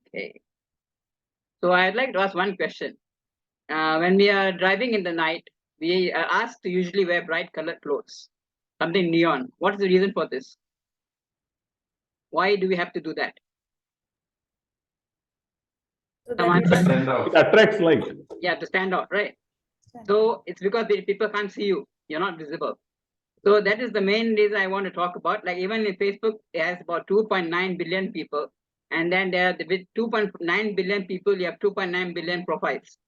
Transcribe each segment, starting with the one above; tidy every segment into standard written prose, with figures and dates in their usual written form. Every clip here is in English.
Okay. So I'd like to ask one question. When we are driving in the night, we are asked to usually wear bright colored clothes, something neon. What is the reason for this? Why do we have to do that? So Come on. that Stand out. It attracts light. Yeah, to stand out, right? you So it's because people can't see you. You're not visible. So that is the main reason I want to talk about. Like even in Facebook, it has about 2.9 billion people. And then there, with 2.9 billion people, you have 2.9 billion profiles.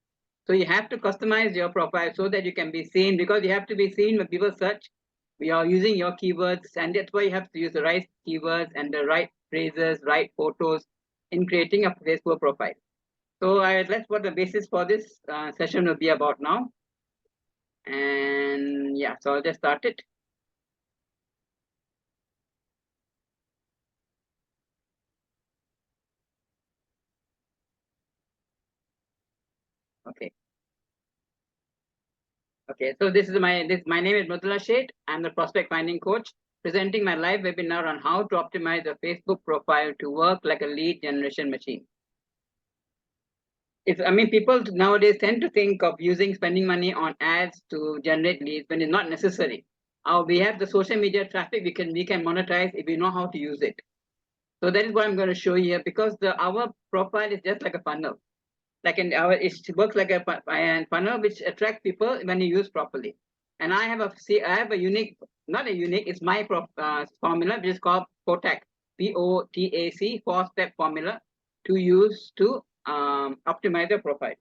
So you have to customize your profile so that you can be seen, because you have to be seen when people search. We are using your keywords, and that's why you have to use the right keywords and the right phrases, right photos in creating a Facebook profile. So that's what the basis for this session will be about now. And yeah, so I'll just start it. Okay. Okay, so my name is Mridula Sheth. I'm the prospect finding coach, presenting my live webinar on how to optimize a Facebook profile to work like a lead generation machine. People nowadays tend to think of spending money on ads to generate leads when it's not necessary. We have the social media traffic we can monetize if we know how to use it. So that is what I'm going to show you here, because our profile is just like a funnel. It works like a funnel which attracts people when you use properly. And I have a unique, not a unique, it's my formula, which is called POTAC, POTAC, 4-step formula to use to optimize your profile.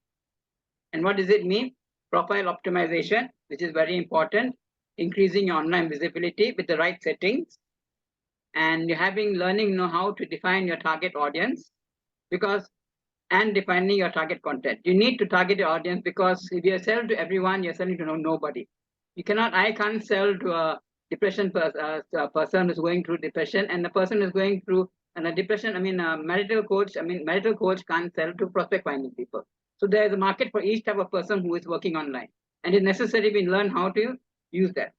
And what does it mean? Profile optimization, which is very important, increasing your online visibility with the right settings, and learning how to define your target audience, and defining your target content. You need to target your audience, because if you sell to everyone, you're selling to nobody. I can't sell to a depression person who's going through depression, and the person who's going through a depression, marital coach can't sell to prospect finding people. So there's a market for each type of person who is working online. And it's necessary we learn how to use that.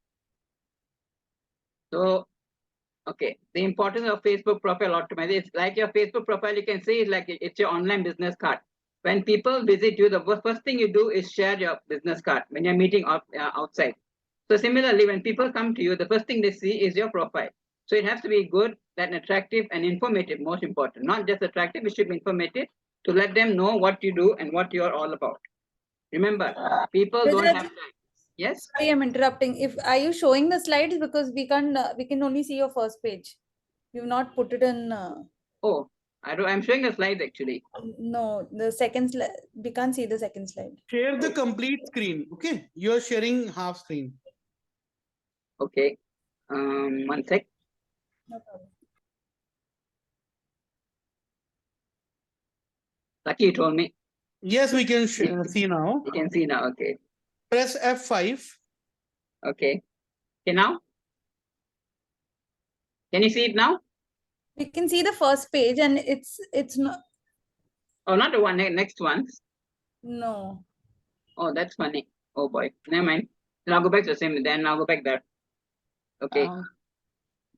So, okay, the importance of Facebook profile optimization. It's like your Facebook profile, you can see it's your online business card. When people visit you, the first thing you do is share your business card when you're meeting outside. So similarly, when people come to you, the first thing they see is your profile. So it has to be good and attractive and informative, most important. Not just attractive, it should be informative to let them know what you do and what you're all about. Remember, people don't have time. Yes? Sorry, I'm interrupting. Are you showing the slides? Because we can only see your first page. You've not put it in. Oh, I'm showing the slides actually. No, the second slide. We can't see the second slide. Share the complete screen. Okay, you're sharing half screen. Okay. 1 sec. No problem. Lucky you told me. Yes, we can see now. You can see now. Okay. Press F5. Okay. Okay, now? Can you see it now? We can see the first page, and it's not. Oh, not the one, next one. No. Oh, that's funny. Oh boy. Never mind. Then I'll go back to the same. Then I'll go back there. Okay.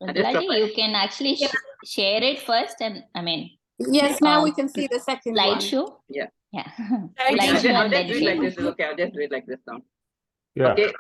Mridula, you can actually share it first, and Yes, now we can see the second one. slideshow. Yeah. Yeah. I'll just Slideshow and do then it like share. this. Okay, I'll just do it like this now. Yeah. Okay.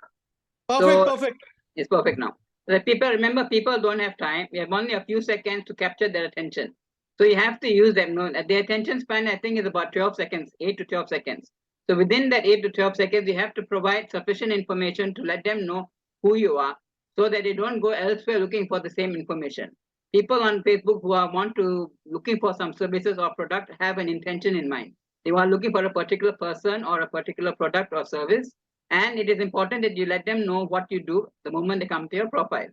Perfect, perfect. It's perfect now. The people don't have time. We have only a few seconds to capture their attention. So you have to use them. Their attention span, I think, is about 12 seconds, 8 to 12 seconds. So within that 8 to 12 seconds, you have to provide sufficient information to let them know who you are, so that they don't go elsewhere looking for the same information. People on Facebook who are looking for some services or product have an intention in mind. They are looking for a particular person or a particular product or service. And it is important that you let them know what you do the moment they come to your profile.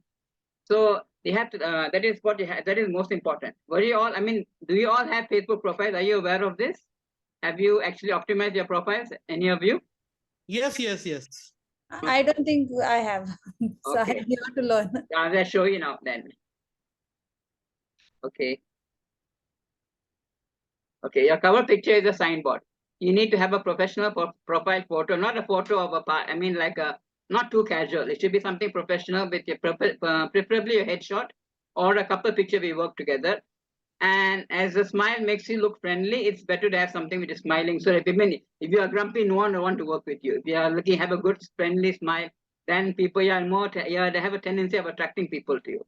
So they have to, that is most important. Do you all have Facebook profiles? Are you aware of this? Have you actually optimized your profiles? Any of you? Yes, yes, yes. I don't think I have. So Okay. I have to learn. I'll show you now then. Okay. Okay, your cover picture is a signboard. You need to have a professional profile photo, not a photo of not too casual. It should be something professional with your preferably a headshot or a couple picture we work together. And as a smile makes you look friendly, it's better to have something which is smiling. So if you are grumpy, no one will want to work with you. If you are looking, have a good friendly smile, then people you are more, they have a tendency of attracting people to you.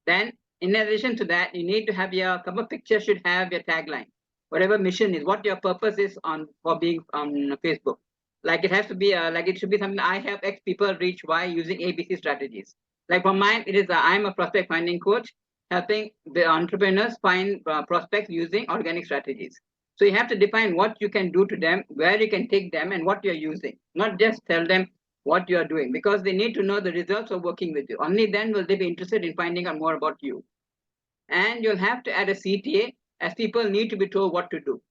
Then in addition to that, you need to have your cover picture should have your tagline, whatever mission is, what your purpose is for being on Facebook. Like it has to be like it should be something I help X people reach Y using ABC strategies. Like for mine, it is I'm a prospect finding coach helping the entrepreneurs find prospects using organic strategies. So you have to define what you can do to them, where you can take them, and what you're using. Not just tell them what you are doing, because they need to know the results of working with you. Only then will they be interested in finding out more about you. And you'll have to add a CTA, as people need to be told what to do.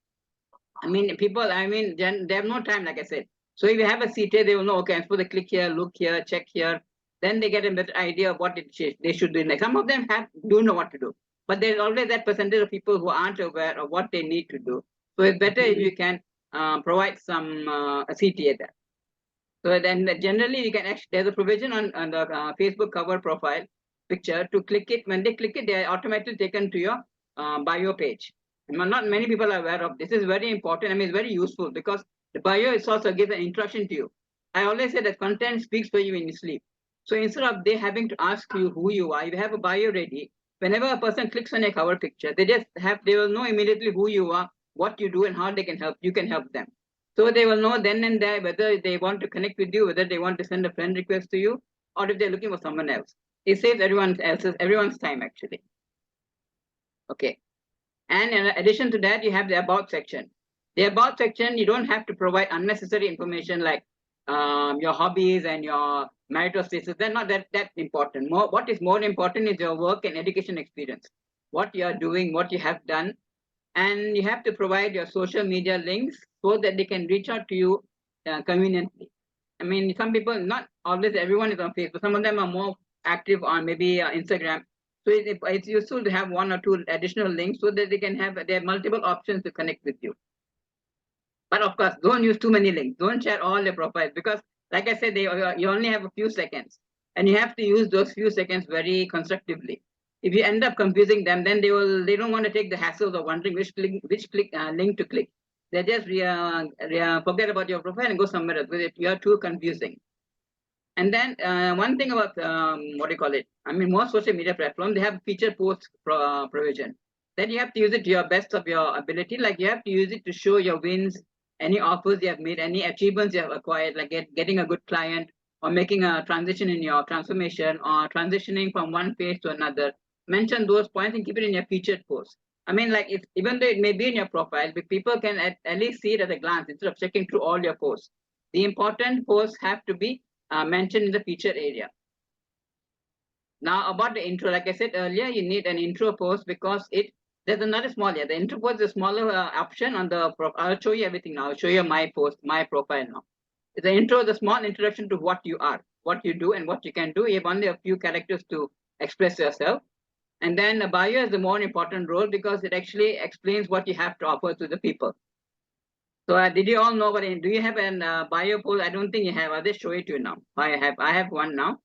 They have no time, like I said. So if you have a CTA, they will know, okay, I'm supposed to click here, look here, check here. Then they get a better idea of what they should do next. Some of them do know what to do, but there's always that percentage of people who aren't aware of what they need to do. So it's better if you can provide some a CTA there. So then generally you can actually, there's a provision on the Facebook cover profile picture to click it. When they click it, they are automatically taken to your bio page. Not many people are aware of this. Is very important. It's very useful because the bio is also gives an introduction to you. I always say that content speaks for you when you sleep. So instead of they having to ask you who you are, you have a bio ready. Whenever a person clicks on a cover picture, they will know immediately who you are, what you do, and how they can help. You can help them. So they will know then and there whether they want to connect with you, whether they want to send a friend request to you, or if they're looking for someone else. It saves everyone's time actually. Okay. And in addition to that, you have the about section. The about section, you don't have to provide unnecessary information like your hobbies and your marital status. They're not that important. What is more important is your work and education experience, what you are doing, what you have done. And you have to provide your social media links so that they can reach out to you conveniently. Some people, not always everyone is on Facebook. Some of them are more active on maybe Instagram. So it's useful to have one or two additional links so that they have multiple options to connect with you. But of course, don't use too many links. Don't share all your profiles because, like I said, you only have a few seconds, and you have to use those few seconds very constructively. If you end up confusing them, then they don't want to take the hassle of wondering which link to click. They just forget about your profile and go somewhere else because you are too confusing. And then one thing about most social media platforms, they have feature post provision. Then you have to use it to your best of your ability. Like you have to use it to show your wins, any offers you have made, any achievements you have acquired, like getting a good client or making a transition in your transformation or transitioning from one phase to another. Mention those points and keep it in your featured post. Even though it may be in your profile, but people can at least see it at a glance instead of checking through all your posts. The important posts have to be mentioned in the featured area. Now about the intro, like I said earlier, you need an intro post because there's another small area. The intro post is a smaller option on the I'll show you everything now. I'll show you my post, my profile now. The intro is a small introduction to what you are, what you do, and what you can do. You have only a few characters to express yourself. And then the bio is the more important role because it actually explains what you have to offer to the people. So did you all know do you have a bio post? I don't think you have. I'll just show it to you now. I have one now.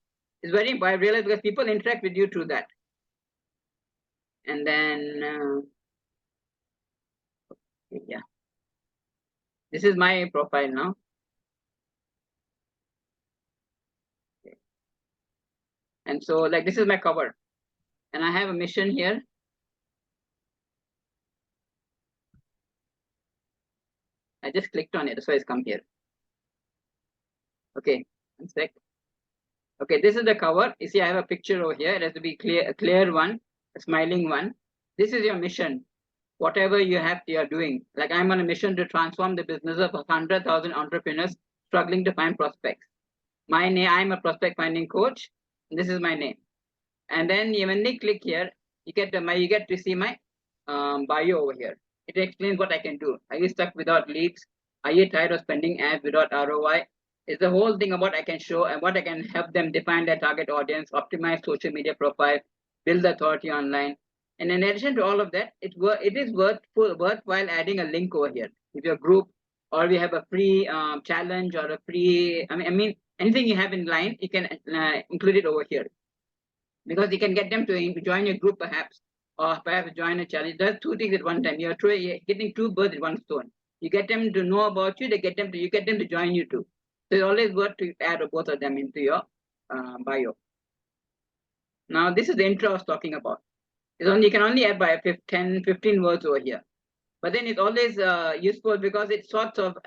It's very important, I realize, because people interact with you through that. And then, yeah. This is my profile now. Okay. And so this is my cover. And I have a mission here. I just clicked on it, that's why it's come here. Okay, one sec. Okay, this is the cover. You see, I have a picture over here. It has to be a clear one, a smiling one. This is your mission. Whatever you're doing. Like I'm on a mission to transform the business of 100,000 entrepreneurs struggling to find prospects. My name, I'm a prospect finding coach. This is my name. And then when they click here, you get to see my bio over here. It explains what I can do. Are you stuck without leads? Are you tired of spending ads without ROI? It's the whole thing about I can show and what I can help them define their target audience, optimize social media profile, build authority online. And in addition to all of that, it is worthwhile adding a link over here. If your group or we have a free challenge or a free, anything you have in line, you can include it over here. Because you can get them to join your group perhaps, or perhaps join a challenge. Does two things at one time. You're getting two birds with one stone. You get them to know about you, you get them to join you too. So it's always worth to add both of them into your bio. Now this is the intro I was talking about. You can only add by 10, 15 words over here. But then it's always useful because it sort of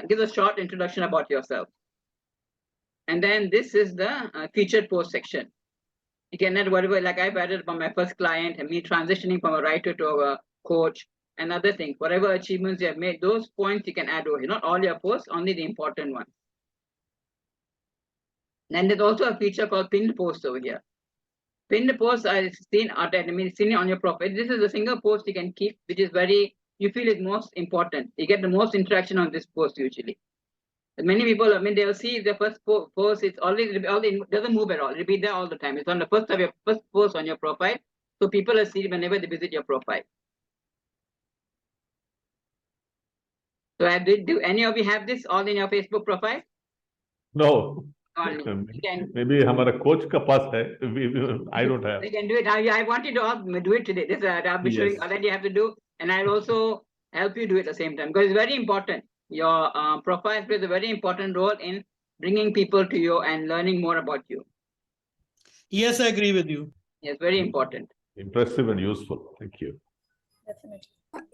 gives a short introduction about yourself. And then this is the featured post section. You can add whatever, like I've added from my first client and me transitioning from a writer to a coach and other things. Whatever achievements you have made, those points you can add over here. Not all your posts, only the important ones. Then there's also a feature called pinned posts over here. Pinned posts are seen on your profile. This is a single post you can keep, which is you feel is most important. You get the most interaction on this post usually. Many people, they'll see the first post, it doesn't move at all. It'll be there all the time. It's on the first post on your profile. So people will see it whenever they visit your profile. So do any of you have this all in your Facebook profile? No. Maybe हमारा coach का पास है. I don't have. They can do it. I wanted to all do it today. This I'll be showing that you have to do, and I'll also help you do it at the same time because it's very important. Your profile plays a very important role in bringing people to you and learning more about you. Yes, I agree with you. Yes, very important. Impressive and useful. Thank you. Definitely.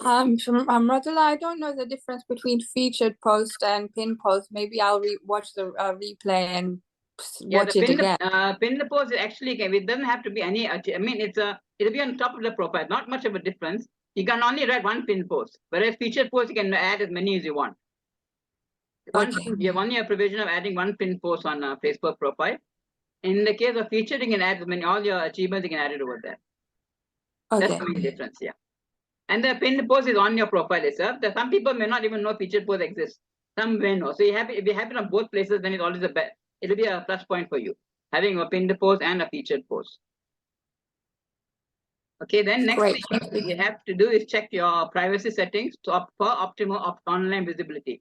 Radula, I don't know the difference between featured post and pin post. Maybe I'll watch the replay and watch it again. Pin the post actually it doesn't have to be any. It'll be on top of the profile. Not much of a difference. You can only write one pin post, whereas featured post you can add as many as you want. You have only a provision of adding one pin post on a Facebook profile. In the case of featured, you can add all your achievements. You can add it over there. Okay. That's the main difference. Yeah. And the pinned post is on your profile itself. Some people may not even know featured post exists. Some may know. So if you have it on both places, then it's always it'll be a plus point for you, having a pinned post and a featured post. Okay, then next thing you have to do is check your privacy settings for optimal online visibility.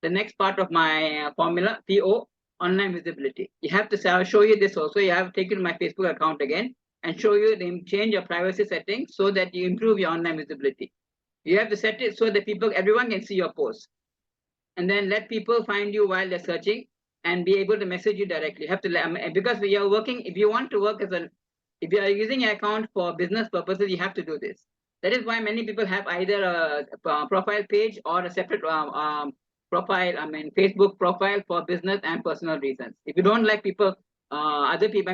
The next part of my formula, PO, online visibility. You have to show you this also. You have taken my Facebook account again and show you change your privacy settings so that you improve your online visibility. You have to set it so that everyone can see your posts. And then let people find you while they're searching and be able to message you directly. You have to, because we are working, if you want to work if you are using your account for business purposes, you have to do this. That is why many people have either a profile page or a separate Facebook profile for business and personal reasons. If you don't like other people,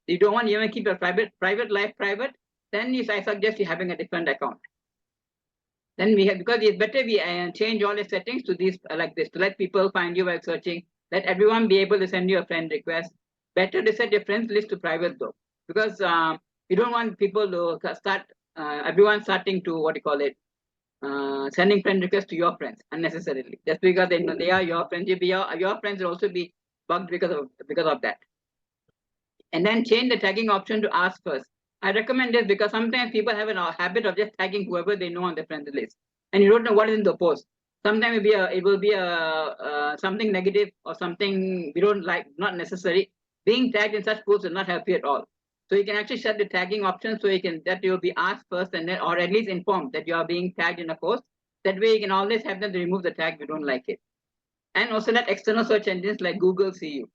you don't want to keep your private life private, then I suggest you having a different account. Then because it's better we change all the settings to these like this, to let people find you while searching, let everyone be able to send you a friend request. Better to set your friends list to private though, because you don't want people to everyone starting to sending friend requests to your friends unnecessarily, just because they are your friends. Your friends will also be bugged because of that. And then change the tagging option to ask first. I recommend this because sometimes people have a habit of just tagging whoever they know on their friends list, and you don't know what is in the post. Sometimes it will be something negative or something we don't like, not necessary. Being tagged in such posts will not help you at all. So you can actually set the tagging option so that you'll be asked first and then, or at least informed that you are being tagged in a post. That way you can always have them to remove the tag if you don't like it. And also let external search engines like Google see you.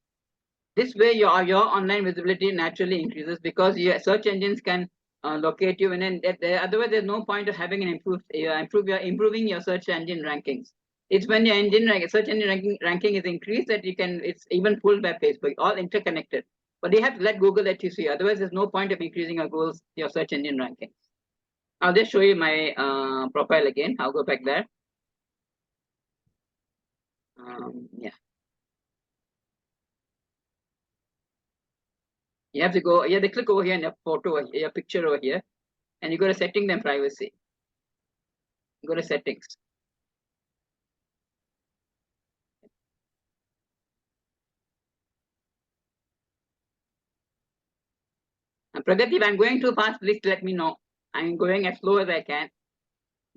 This way your online visibility naturally increases because your search engines can locate you, and then otherwise there's no point of having an improving your search engine rankings. It's when your search engine ranking is increased that it's even pulled by Facebook, all interconnected. But you have to let Google let you see. Otherwise, there's no point of increasing your search engine rankings. I'll just show you my profile again. I'll go back there. Yeah. You have to click over here in your photo, your picture over here, and you go to setting then privacy. You go to settings. And Pragati, if I'm going too fast, please let me know. I'm going as slow as I can.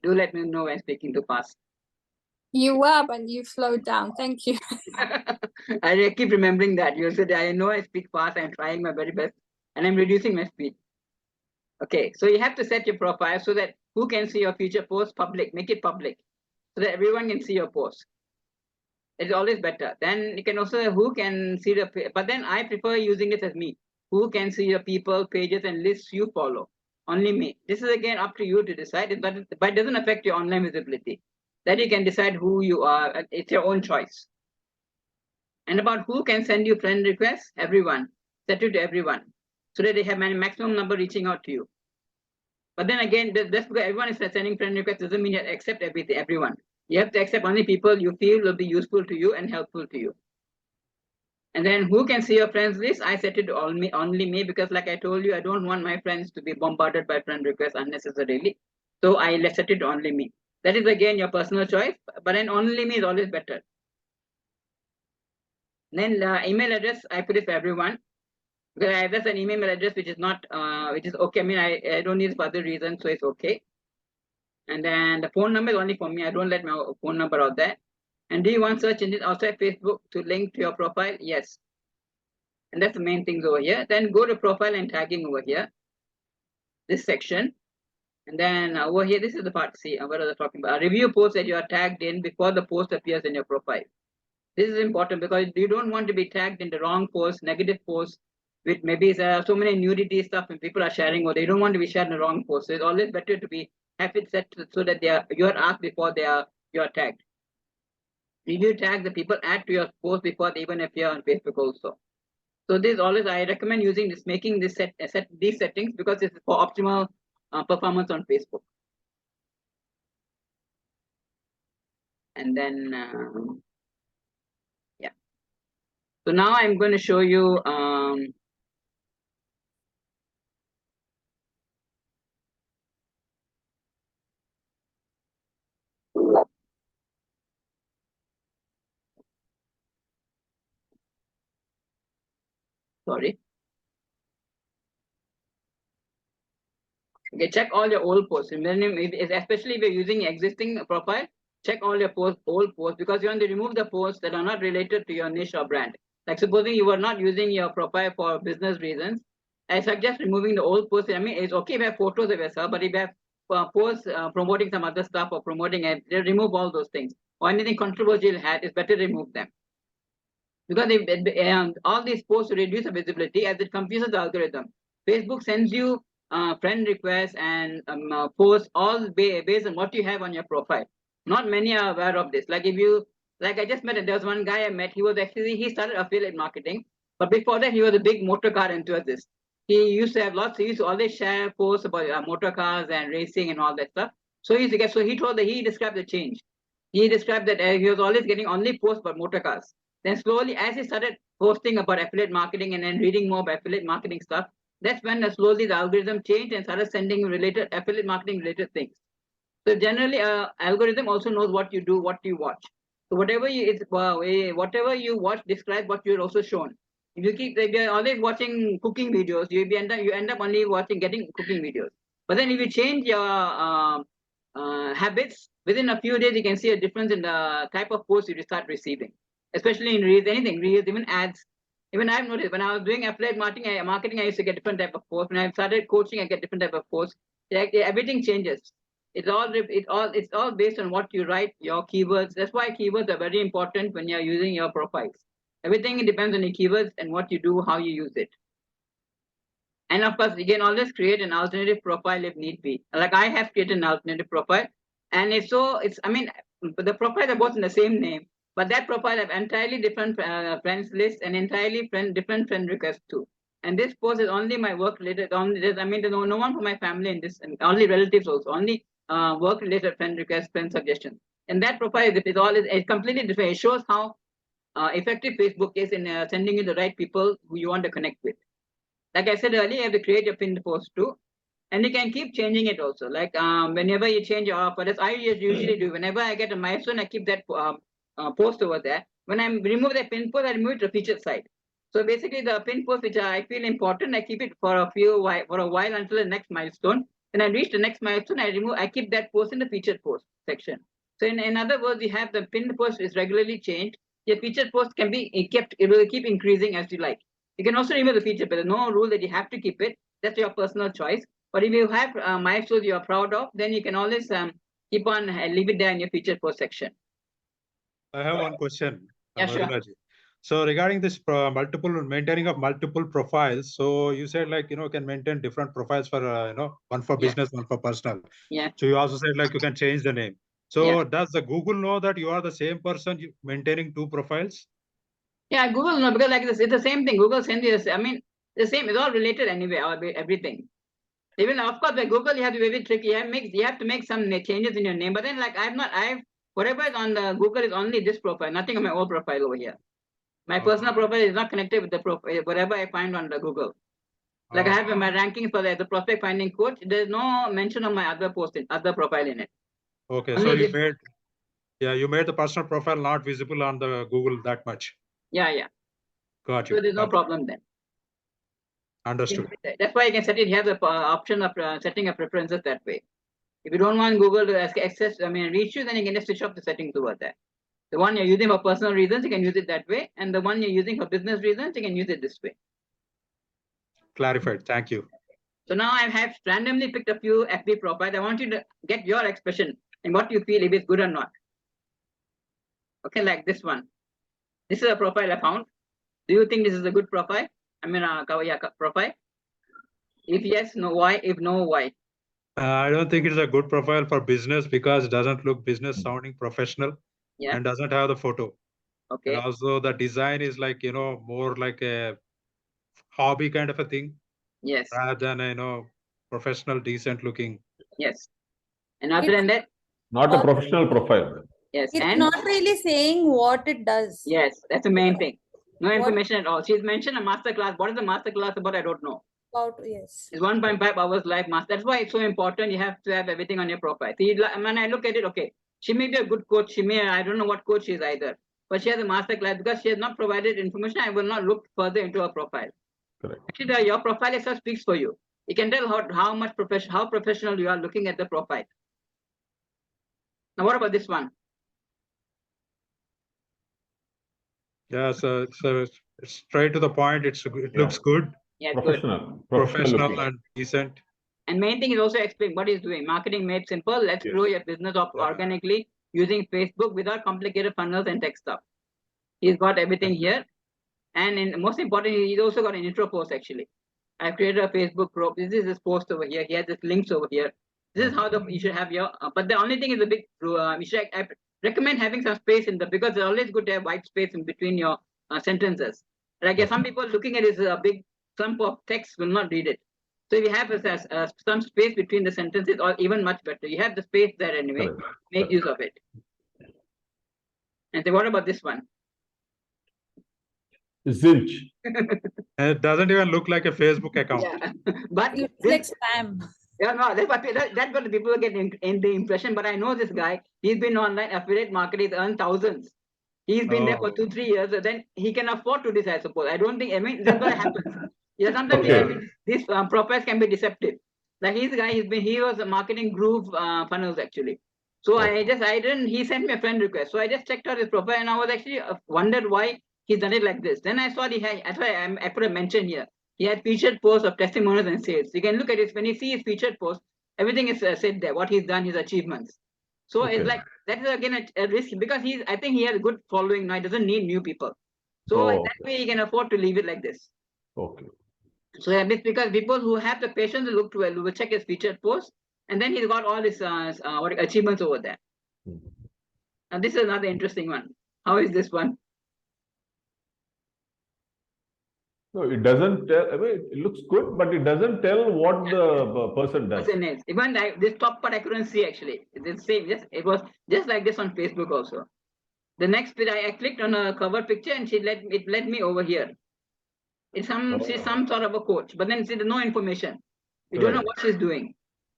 Do let me know when speaking too fast. You were, but you slowed down. Thank you. I keep remembering that. You said, I know I speak fast. I'm trying my very best. And I'm reducing my speed. Okay, so you have to set your profile so that who can see your future post public, make it public, so that everyone can see your post. It's always better. Then you can also who can see the, but then I prefer using it as me. Who can see your people, pages, and lists you follow? Only me. This is again up to you to decide, but it doesn't affect your online visibility. Then you can decide who you are. It's your own choice. And about who can send you friend requests? Everyone. Set it to everyone, so that they have a maximum number reaching out to you. But then again, just because everyone is sending friend requests doesn't mean you accept everyone. You have to accept only people you feel will be useful to you and helpful to you. And then who can see your friends list? I set it to only me, because like I told you, I don't want my friends to be bombarded by friend requests unnecessarily. So I set it to only me. That is again your personal choice, but then only me is always better. Then email address, I put it for everyone, because that's an email address which is not, which is okay. I mean, I don't need it for other reasons, so it's okay. And then the phone number is only for me. I don't let my phone number out there. And do you want search engine outside Facebook to link to your profile? Yes. And that's the main things over here. Then go to profile and tagging over here, this section. And then over here, this is the part C. What are they talking about? Review posts that you are tagged in before the post appears in your profile. This is important because you don't want to be tagged in the wrong post, negative posts, with maybe so many nudity stuff and people are sharing, or they don't want to be shared in the wrong post. So it's always better to have it set so that you are asked before you are tagged. Review tag the people add to your post before they even appear on Facebook also. So this always I recommend using this, making this set these settings, because it's for optimal performance on Facebook. And then yeah. So now I'm going to show you sorry. Okay, check all your old posts. Especially if you're using existing profile, check all your old posts, because you want to remove the posts that are not related to your niche or brand. Like supposing you were not using your profile for business reasons, I suggest removing the old posts. I mean, it's okay if you have photos of yourself, but if you have posts promoting some other stuff or promoting it, remove all those things. Or anything controversial had, it's better to remove them. Because all these posts reduce the visibility as it confuses the algorithm. Facebook sends you friend requests and posts all based on what you have on your profile. Not many are aware of this. Like I just met, there was one guy I met, he started affiliate marketing, but before that he was a big motor car enthusiast. He used to have he used to always share posts about motor cars and racing and all that stuff. So he described the change. He described that he was always getting only posts about motor cars. Then slowly, as he started posting about affiliate marketing and then reading more about affiliate marketing stuff, that's when slowly the algorithm changed and started sending affiliate marketing related things. So generally, algorithm also knows what you do, what you watch. So whatever you watch describes what you're also shown. If you're always watching cooking videos, you end up only getting cooking videos. But then if you change your habits, within a few days you can see a difference in the type of posts you start receiving. Especially in reels, even ads. Even I've noticed when I was doing affiliate marketing, I used to get different type of posts. When I started coaching, I get different type of posts. Everything changes. It's all based on what you write, your keywords. That's why keywords are very important when you're using your profiles. Everything depends on your keywords and what you do, how you use it. And of course, you can always create an alternative profile if need be. Like I have created an alternative profile, and the profiles are both in the same name. But that profile have entirely different friends list and entirely different friend requests too. And this post is only my work related. There's no one from my family in this, and only relatives also. Only work related friend requests, friend suggestions. And that profile is completely different. It shows how effective Facebook is in sending you the right people who you want to connect with. Like I said earlier, you have to create your pinned post too. And you can keep changing it also. Like whenever you change your offer, as I usually do, whenever I get a milestone, I keep that post over there. When I remove the pin post, I remove it to featured site. So basically, the pin post which I feel important, I keep it for a while until the next milestone. When I reach the next milestone, I keep that post in the featured post section. So in other words, you have the pinned post is regularly changed. Your featured post can be kept. It will keep increasing as you like. You can also remove the feature, but there's no rule that you have to keep it. That's your personal choice. But if you have milestones you are proud of, then you can always keep on leave it there in your featured post section. I have one question, Yeah, sure. Madhula ji. So regarding this maintaining of multiple profiles, so you said like, you can maintain different profiles for, one for Yeah. business, one for personal. Yeah. So you also said like you can change the name. So Yeah. does the Google know that you are the same person maintaining two profiles? Yeah, Google no, because like this, it's the same thing. Google sends you. I mean, the same. It's all related anyway. Everything. Even of course, by Google, you have to be very tricky. You have to make some changes in your name. But then, like whatever is on the Google is only this profile. Nothing on my old profile over here. My personal profile is not connected with the profile. Whatever I find on the Google. Like I have my rankings for the prospect finding coach. There's no mention of my other other profile in it. Okay, Only so you made the personal profile not visible on the Google that much. Yeah. Got you. So there's no problem then. Understood. That's why you can set it. You have the option of setting up preferences that way. If you don't want Google to reach you, then you can just switch off the settings over there. The one you're using for personal reasons, you can use it that way. And the one you're using for business reasons, you can use it this way. Clarified. Thank you. So now I have randomly picked a few FB profiles. I want you to get your expression and what you feel if it's good or not. Okay, like this one. This is a profile I found. Do you think this is a good profile? Profile. If yes, no, why? If no, why? I don't think it's a good profile for business because it doesn't look business sounding professional. Yeah. And doesn't have the photo. Okay. And also the design is like, more like a hobby kind of a thing. Yes. Rather than, professional, decent looking. Yes. And other than that? Not a professional profile. Yes. It's and not really saying what it does. yes, that's the main thing. No information at all. She's mentioned a master class. What is the master class about? I don't know. Yes. It's 1.5 hours live master. That's why it's so important. You have to have everything on your profile. See, when I look at it, okay, she may be a good coach. I don't know what coach she is either. But she has a master class because she has not provided information. I will not look further into her profile. Correct. Actually, your profile itself speaks for you. You can tell how professional you are looking at the profile. Now, what about this one? Yeah, so it's straight to the point. It looks good. Yeah, Professional. Good. Professional and decent. And main thing is also explain what he's doing. Marketing made simple. Let's grow your business organically using Facebook without complicated funnels and tech stuff. He's got everything here. And most importantly, he's also got an intro post actually. I've created a Facebook group. This is his post over here. He has his links over here. This is how you should have your, but the only thing is a big, I recommend having some space in because it's always good to have white space in between your sentences. Like some people looking at this big clump of text will not read it. So if you have some space between the sentences, or even much better, you have the space there anyway. Make use of it. And say, what about this one? Zilch. It doesn't even look like a Facebook account. Yeah. But it's like spam. Yeah, no, that's what the people get in the impression. But I know this guy. He's been online affiliate marketing, he's earned thousands. He's been there for 2-3 years. Then he can afford to do this, I suppose. I don't think. I mean, that's what happens. Yeah, sometimes these profiles can be deceptive. Like his guy, he was marketing Groove funnels actually. So he sent me a friend request. So I just checked out his profile and I was actually wondered why he's done it like this. Then I saw I put a mention here. He had featured posts of testimonials and sales. You can look at it when you see his featured posts, everything is said there, what he's done, his achievements. So it's like, that is again a risk because I think he has a good following now. He doesn't need new people. So that way he can afford to leave it like this. Okay. So it's because people who have the patience to look to will check his featured posts, and then he's got all his achievements over there. Now this is another interesting one. How is this one? No, it doesn't tell. I mean, it looks good, but it doesn't tell what the person does. Person is. Even this top part I couldn't see actually. It's the same. It was just like this on Facebook also. The next bit I clicked on a cover picture and it led me over here. It's she's some sort of a coach, but then see there's no information. We don't know what she's doing.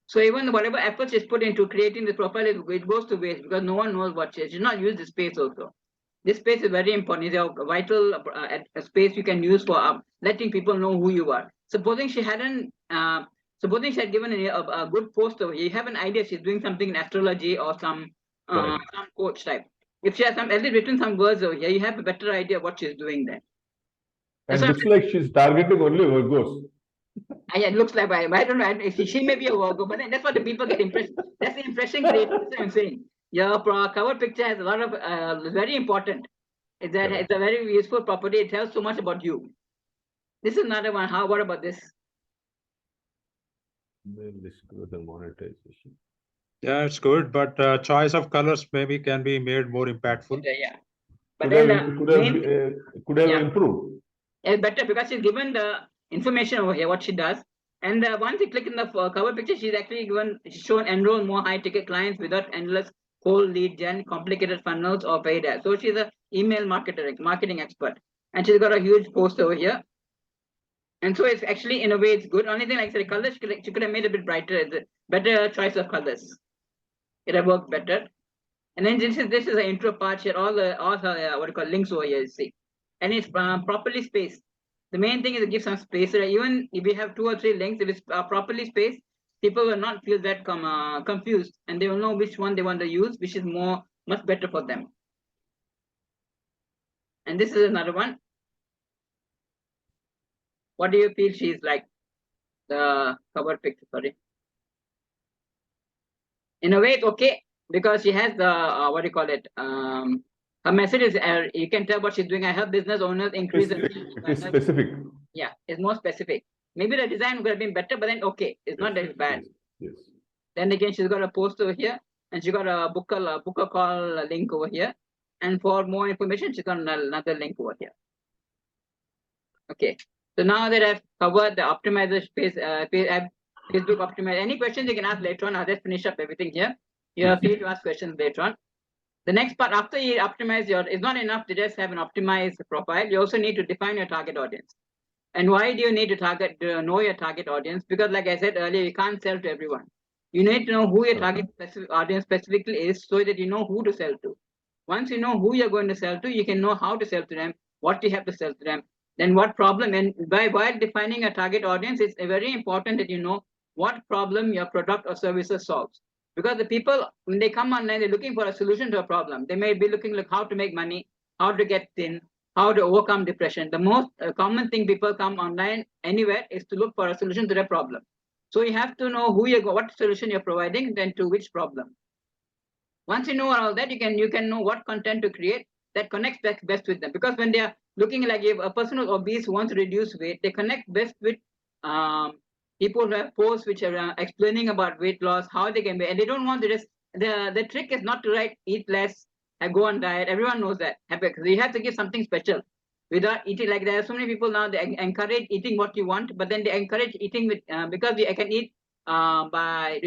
So even whatever effort she's put into creating the profile, it goes to waste because no one knows what she is. She should not use this space also. This space is very important. It's a vital space you can use for letting people know who you are. Supposing she had given a good post over here, you have an idea she's doing something in astrology or some coach type. If she has at least written some words over here, you have a better idea what she's doing there. And it looks like she's targeting only Virgos. It looks like I don't know. She may be a Virgo, but then that's what the people get impressed. That's the impression created. That's what I'm saying. Your cover picture has a lot of very important. It's a very useful property. It tells so much about you. This is another one. What about this? Monetization. Yeah, it's good, but choice of colors maybe can be made more impactful. Yeah. But Could then have improved. It's better because she's given the information over here, what she does. And once you click in the cover picture, she's actually shown enroll more high ticket clients without endless cold lead gen, complicated funnels or paid ads. So she's an email marketing expert. And she's got a huge post over here. And so it's actually, in a way, it's good. Only thing, like I said, colors, she could have made it a bit brighter. It's a better choice of colors. It have worked better. And then this is an intro part here, all her links over here, you see. And it's properly spaced. The main thing is to give some space. Even if we have 2 or 3 links, if it's properly spaced, people will not feel that confused, and they will know which one they want to use, which is much better for them. And this is another one. What do you feel she's like? The cover picture, sorry. In a way, it's okay because she has the her message is you can tell what she's doing. I help business owners increase. It is specific. Yeah, it's more specific. Maybe the design would have been better, but then okay, it's not that bad. Yes. Then again, she's got a post over here, and she got a booker call link over here. And for more information, she's got another link over here. Okay, so now that I've covered the optimizer space, Facebook optimizer. Any questions you can ask later on. I'll just finish up everything here. You're free to ask questions later on. The next part, after you optimize it's not enough to just have an optimized profile. You also need to define your target audience. And why do you need to know your target audience? Because like I said earlier, you can't sell to everyone. You need to know who your target audience specifically is so that you know who to sell to. Once you know who you're going to sell to, you can know how to sell to them, what you have to sell to them, then what problem. And while defining a target audience, it's very important that you know what problem your product or services solves. Because the people, when they come online, they're looking for a solution to a problem. They may be looking like how to make money, how to get thin, how to overcome depression. The most common thing people come online anywhere is to look for a solution to their problem. So you have to know what solution you're providing, then to which problem. Once you know all that, you can know what content to create that connects best with them. Because when they are looking like if a person who's obese who wants to reduce weight, they connect best with people who have posts which are explaining about weight loss, how they can be, and they don't want to just, the trick is not to write eat less and go on diet. Everyone knows that. You have to give something special without eating. Like there are so many people now, they encourage eating what you want, but then they encourage eating with, because I can eat by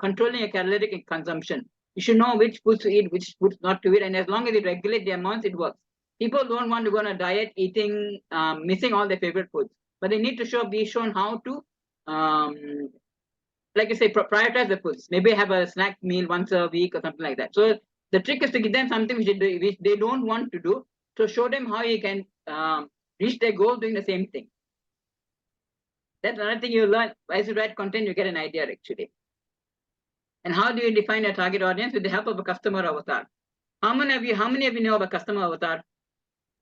controlling your caloric consumption. You should know which foods to eat, which foods not to eat, and as long as you regulate the amounts, it works. People don't want to go on a diet eating, missing all their favorite foods, but they need to be shown how to, like I say, prioritize the foods. Maybe have a snack meal once a week or something like that. So the trick is to give them something which they don't want to do, to show them how you can reach their goal doing the same thing. That's another thing you learn. As you write content, you get an idea actually. And how do you define your target audience? With the help of a customer avatar. How many of you know about customer avatar?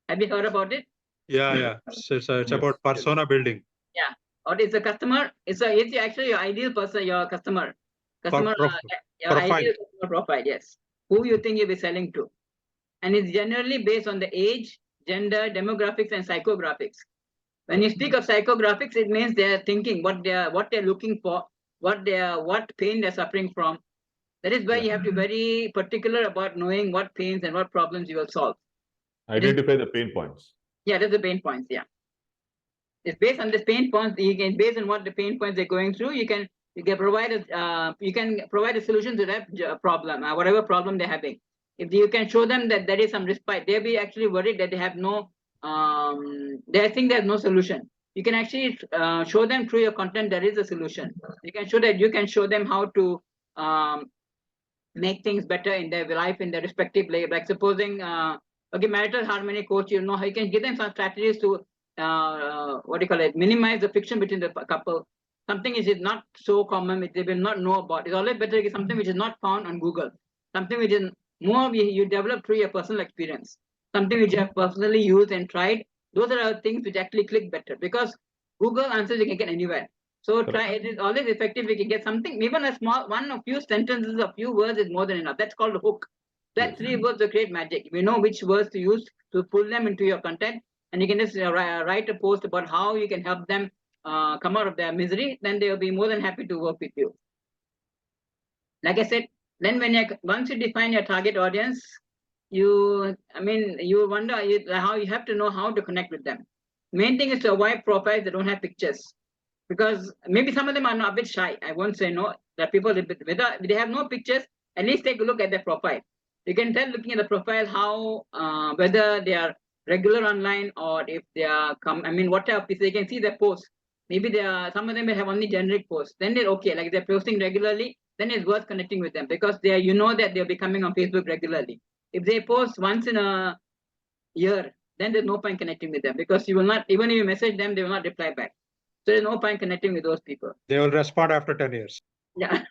Have you heard about it? Yeah. So it's about persona building. Yeah. Or it's a customer. It's actually your ideal person, your customer. Your profile. ideal customer profile. Yes. Who you think you'll be selling to, and it's generally based on the age, gender, demographics, and psychographics. When you speak of psychographics, it means they're thinking what they're looking for, what pain they're suffering from. That is why you have to be very particular about knowing what pains and what problems you will solve. Identify the pain points. Yeah, that's the pain points. Yeah, it's based on the pain points. You can, based on what the pain points they're going through, you can provide a solution to that problem, whatever problem they're having. If you can show them that there is some respite, they'll be actually worried that they have no, they think there's no solution. You can actually show them through your content there is a solution. You can show them how to make things better in their life, in their respective life. Like supposing, marital harmony coach, you know how you can give them some strategies to minimize the friction between the couple. Something which is not so common, which they will not know about. It's always better to get something which is not found on Google. Something which is more you develop through your personal experience. Something which you have personally used and tried. Those are things which actually click better, because Google answers you can get anywhere. So try, it is always effective. We can get something, even a small one, a few sentences, a few words is more than enough. That's called a hook. That Yes. 3 words will create magic. We know which words to use to pull them into your content, and you can just write a post about how you can help them come out of their misery. Then they will be more than happy to work with you. Like I said, then once you define your target audience, you wonder how you have to know how to connect with them. Main thing is to avoid profiles that don't have pictures, because maybe some of them are not a bit shy. I won't say no. There are people whether they have no pictures, at least take a look at their profile. You can tell looking at the profile how whether they are regular online or if they are what type of people. You can see their posts. Maybe some of them may have only generic posts. Then they're okay. Like they're posting regularly, then it's worth connecting with them, because that they'll be coming on Facebook regularly. If they post once in a year, then there's no point connecting with them, because you will not, even if you message them, they will not reply back. So there's no point connecting with those people. They will respond after 10 years. Yeah.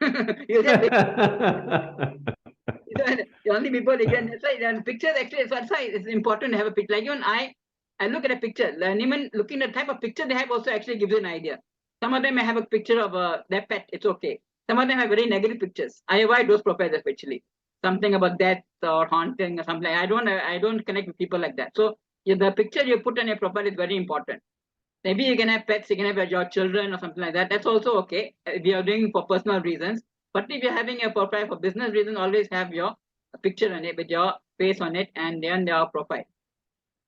The only people you can, that's why pictures actually, that's why it's important to have a picture. Like even I look at a picture, and even looking at the type of picture they have also actually gives you an idea. Some of them may have a picture of their pet, it's okay. Some of them have very negative pictures. I avoid those profiles especially. Something about death or haunting or something. I don't connect with people like that. So the picture you put on your profile is very important. Maybe you can have pets, you can have your children or something like that. That's also okay if you are doing for personal reasons. But if you're having a profile for business reasons, always have your picture on it with your face on it and then your profile.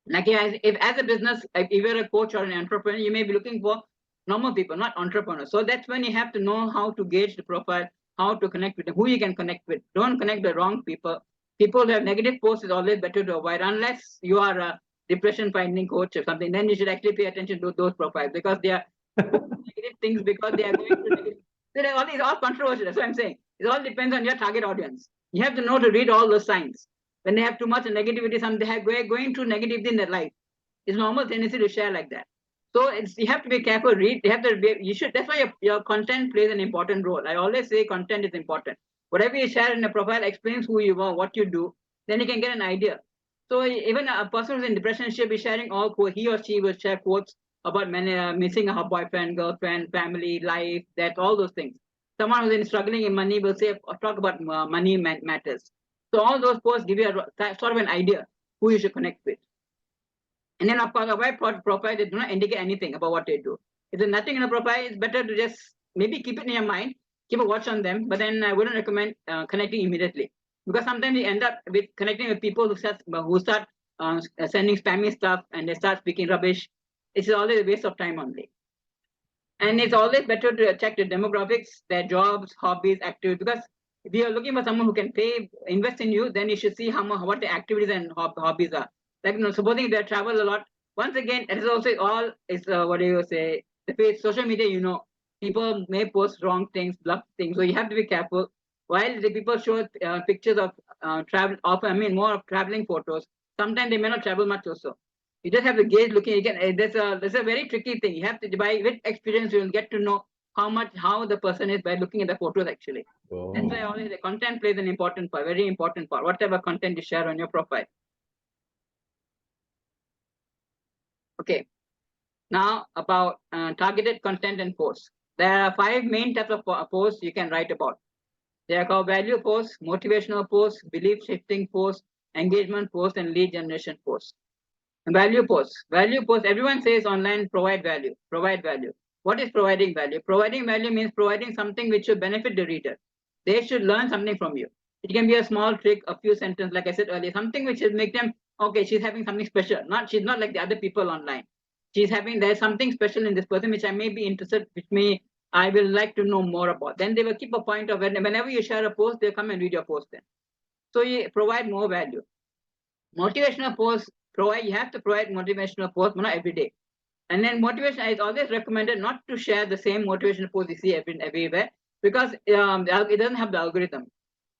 Like if as a business, if you're a coach or an entrepreneur, you may be looking for normal people, not entrepreneurs. So that's when you have to know how to gauge the profile, how to connect with them, who you can connect with. Don't connect with the wrong people. People who have negative posts is always better to avoid, unless you are a depression finding coach or something. Then you should actually pay attention to those profiles, because they are negative things, because they are going through negative. It's all controversial. That's what I'm saying. It all depends on your target audience. You have to know to read all those signs. When they have too much negativity, they have going through negativity in their life. It's normal tendency to share like that. So you have to be careful. Read. That's why your content plays an important role. I always say content is important. Whatever you share in a profile explains who you are, what you do. Then you can get an idea. So even a person who's in depression should be sharing he or she will share quotes about missing a boyfriend, girlfriend, family, life, that all those things. Someone who's struggling in money will talk about money matters. So all those posts give you a sort of an idea who you should connect with. And then of course, avoid profile that do not indicate anything about what they do. If there's nothing in a profile, it's better to just maybe keep it in your mind, keep a watch on them, but then I wouldn't recommend connecting immediately. Because sometimes you end up with connecting with people who start sending spammy stuff and they start speaking rubbish. It's always a waste of time only. And it's always better to check the demographics, their jobs, hobbies, activities. Because if you're looking for someone who can invest in you, then you should see what the activities and hobbies are. Like, supposing they travel a lot. Once again, it is also the social media, people may post wrong things, bluff things. So you have to be careful. While the people show pictures of travel, more of traveling photos, sometimes they may not travel much also. You just have to gauge looking again. There's a very tricky thing. You have to, with experience, you will get to know how the person is by looking at the photos actually. Oh. That's why always the content plays an important part, very important part. Whatever content you share on your profile. Okay. Now about targeted content and posts. There are 5 main types of posts you can write about. They are called value posts, motivational posts, belief shifting posts, engagement posts, and lead generation posts. Value posts. Value posts, everyone says online provide value. Provide value. What is providing value? Providing value means providing something which should benefit the reader. They should learn something from you. It can be a small trick, a few sentences, like I said earlier, something which will make them, okay, she's having something special. She's not like the other people online. There's something special in this person which I may be interested, I will like to know more about. Then they will keep a point of it. Whenever you share a post, they'll come and read your post then. So you provide more value. Motivational posts, you have to provide motivational posts, but not every day. And then motivation is always recommended not to share the same motivational post you see everywhere, because it doesn't have the algorithm.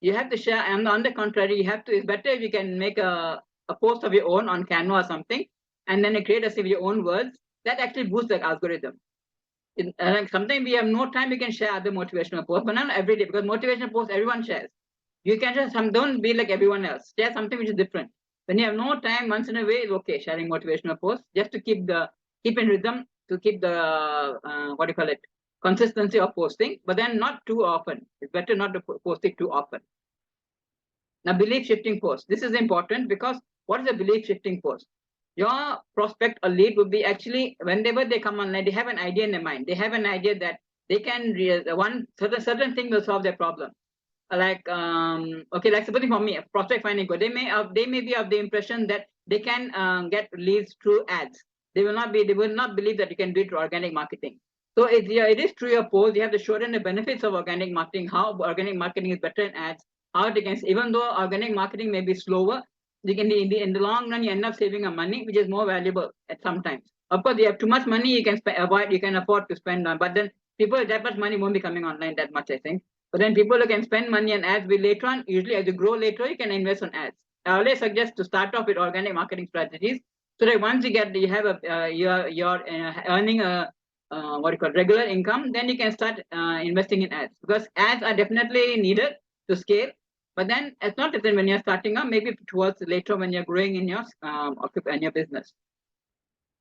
You have to share, and on the contrary, it's better if you can make a post of your own on Canva or something, and then you create your own words. That actually boosts the algorithm. Sometimes we have no time, we can share other motivational posts, but not every day, because motivational posts everyone shares. You can just don't be like everyone else. Share something which is different. When you have no time, once in a way, it's okay sharing motivational posts, just to keep in rhythm to keep the what do you call it, consistency of posting, but then not too often. It's better not to post it too often. Now, belief shifting post. This is important because what is a belief shifting post? Your prospect or lead would be actually, whenever they come online, they have an idea in their mind. They have an idea that they can one certain thing will solve their problem. Like okay, like supposing for me, a prospect finding code, they may be of the impression that they can get leads through ads. They will not believe that you can do it through organic marketing. So it is through your post. You have to show them the benefits of organic marketing, how organic marketing is better than ads, how they can, even though organic marketing may be slower, you can in the long run you end up saving money, which is more valuable at sometimes. Of course, you have too much money, you can afford to spend on, but then people that much money won't be coming online that much, I think. But then people who can spend money on ads will later on, usually as you grow later, you can invest on ads. I always suggest to start off with organic marketing strategies, so that once you have you're earning a regular income, then you can start investing in ads, because ads are definitely needed to scale. But then it's not that when you're starting up, maybe towards later when you're growing in your business.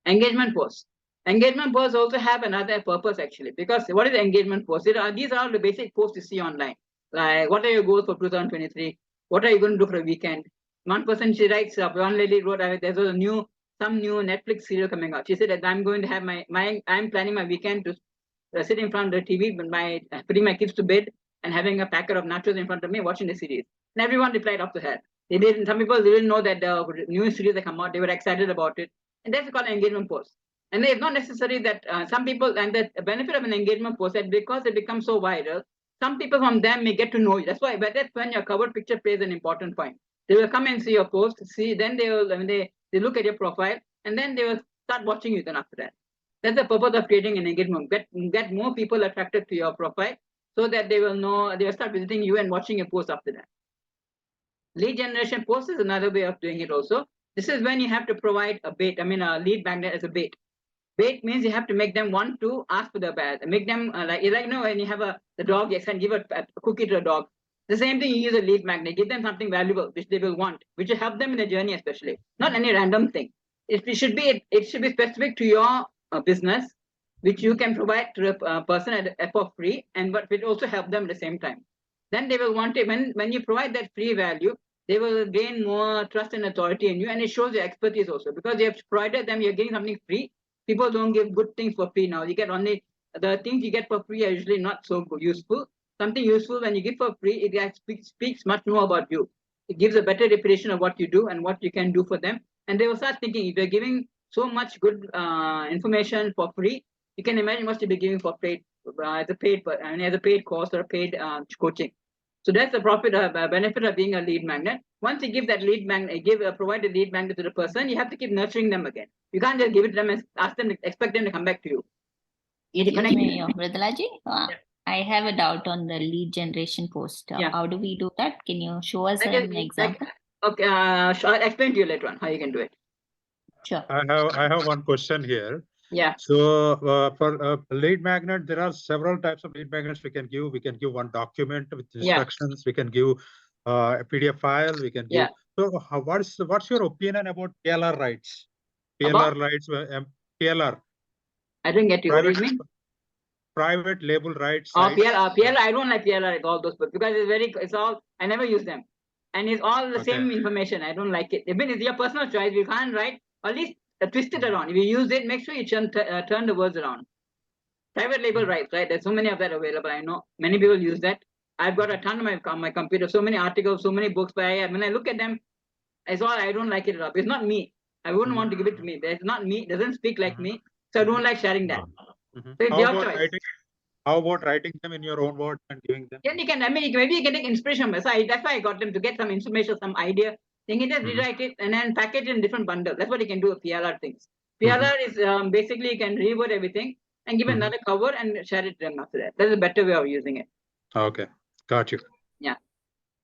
Engagement posts. Engagement posts also have another purpose actually, because what is the engagement post? These are all the basic posts you see online. Like, what are your goals for 2023? What are you going to do for a weekend? One person, she writes, one lady wrote, there's some new Netflix serial coming out. She said that I'm going to have I'm planning my weekend to sit in front of the TV, putting my kids to bed and having a packet of nachos in front of me, watching the series. And everyone replied up to her. Some people didn't know that the new series that come out, they were excited about it. And that's called an engagement post. And it's not necessary that some people, and the benefit of an engagement post, that because it becomes so viral, some people from them may get to know you. That's when your cover picture plays an important point. They will come and see your post, then they will, they look at your profile, and then they will start watching you then after that. That's the purpose of creating an engagement. Get more people attracted to your profile, so that they will start visiting you and watching your post after that. Lead generation post is another way of doing it also. This is when you have to provide a bait, a lead magnet as a bait. Bait means you have to make them want to ask for the bad. Make them like when you have the dog, you can give a cookie to a dog. The same thing, you use a lead magnet. Give them something valuable which they will want, which will help them in the journey, especially. Not any random thing. It should be specific to your business, which you can provide to a person for free, but it also help them at the same time. Then they will want it when you provide that free value. They will gain more trust and authority in you, and it shows your expertise also, because you have provided them. You're getting something free. People don't give good things for free now. You get only the things you get for free are usually not so useful. Something useful when you give for free, it speaks much more about you. It gives a better reputation of what you do and what you can do for them. And they will start thinking, if you're giving so much good information for free, you can imagine what you'll be giving for paid, as a paid course or a paid coaching. So that's the benefit of being a lead magnet. Once you give that lead magnet, provide a lead magnet to the person, you have to keep nurturing them again. You can't just give it to them and expect them to come back to you. Mridulaji, I have a doubt on the lead generation post. How do we do that? Can you show us an example? Okay, I'll explain to you later on how you can do it. Sure. I have one question here. Yeah. So for lead magnet, there are several types of lead magnets we can give. We can give one document with instructions. We can give a PDF file. We can give. So what's your opinion about PLR rights? PLR rights. PLR. I didn't get you. What do you mean? Private label rights. PLR. I don't like PLR at all those books, because it's all. I never use them, and it's all the same information. I don't like it. Even it's your personal choice. You can't write, or at least twist it around. If you use it, make sure you turn the words around. Private label rights, right? There's so many of that available. I know many people use that. I've got a ton on my computer, so many articles, so many books. But when I look at them, it's all, I don't like it at all. It's not me. I wouldn't want to give it to me. It's not me. It doesn't speak like me. So I don't like sharing that. So it's your choice. How about writing them in your own words and giving them? Yeah, you can. Maybe you can take inspiration from it. So that's why I got them, to get some information, some idea. Then you just rewrite it and then package it in different bundles. That's what you can do with PLR things. PLR is basically you can reword everything and give another cover and share it to them after that. That's a better way of using it. Okay, got you. Yeah.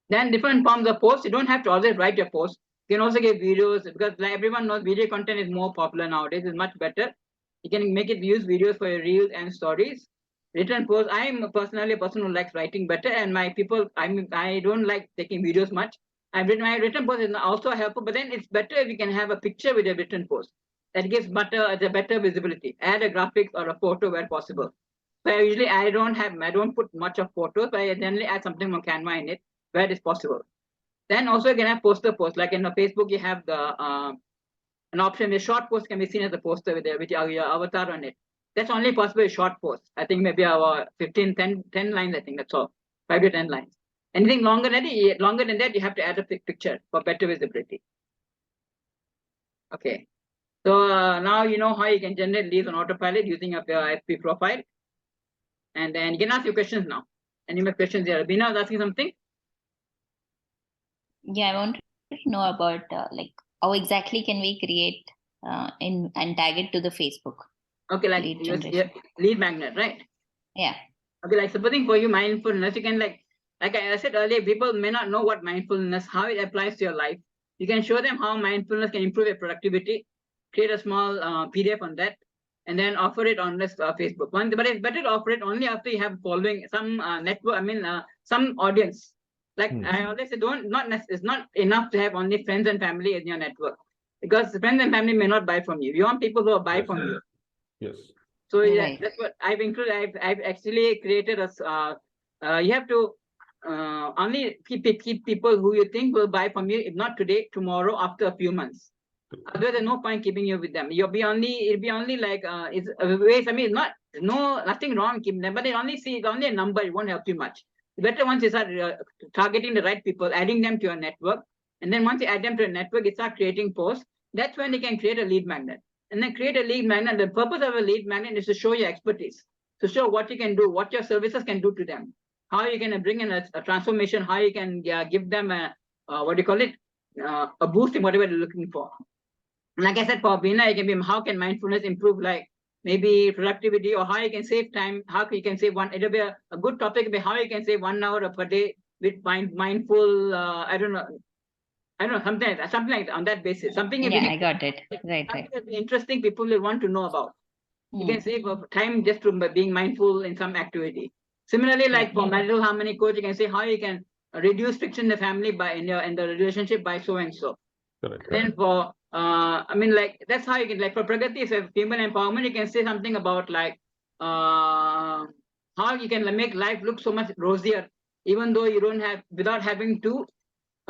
Then different forms of posts. You don't have to always write your post. You can also give videos, because like everyone knows, video content is more popular nowadays. It's much better. You can use videos for your reels and stories. Written posts. I'm personally a person who likes writing better, and my people, I don't like taking videos much. My written post is also helpful, but then it's better if you can have a picture with your written post. that gives better visibility. Add a graphics or a photo where possible. So I don't put much of photos, but I generally add something from Canva in it where it is possible. Then also you can have poster posts, like in the Facebook, you have the an option where short post can be seen as a poster with your avatar on it. That's only possible with short posts. I think maybe our 10 lines, I think that's all. 5 to 10 lines. Anything longer than that, you have to add a picture for better visibility. Okay. So now you know how you can generate leads on autopilot using your FB profile. And then you can ask your questions now. Any more questions here? Bina was asking something? Yeah, I want to know about like how exactly can we create and tag it to the Facebook? Okay, like lead magnet, right? Yeah. Okay, like supposing for you mindfulness, you can like I said earlier, people may not know what mindfulness, how it applies to your life. You can show them how mindfulness can improve your productivity, create a small PDF on that, and then offer it on this Facebook. But it's better to offer it only after you have following some network. Some audience. Like I always say, it's not enough to have only friends and family in your network, because friends and family may not buy from you. You want people who will buy from you. Yes. So yeah, that's what I've included. I've actually created a. You have to only keep people who you think will buy from you. If not today, tomorrow, after a few months. Otherwise, there's no point keeping you with them. It'll be only like it's a waste. I mean, nothing wrong keeping them, but it's only a number. It won't help you much. The better once you start targeting the right people, adding them to your network, and then once you add them to a network, you start creating posts. That's when you can create a lead magnet. And then create a lead magnet. The purpose of a lead magnet is to show your expertise, to show what you can do, what your services can do to them, how you can bring in a transformation, how you can give them a a boost in whatever they're looking for. Like I said, for Bina, it can be how can mindfulness improve, like maybe productivity, or how you can save time, how you can save it'll be a good topic will be how you can save 1 hour per day with mindful, I don't know, something like that on that basis. Something. Yeah, I got it. Right. Interesting people will want to know about. You can save time just from being mindful in some activity. Similarly, like for marital harmony coach, you can say how you can reduce friction in the family in the relationship by so and so. Correct. Then for that's how you can, like for Pragati, so female empowerment, you can say something about like how you can make life look so much rosier, even though you don't have, without having to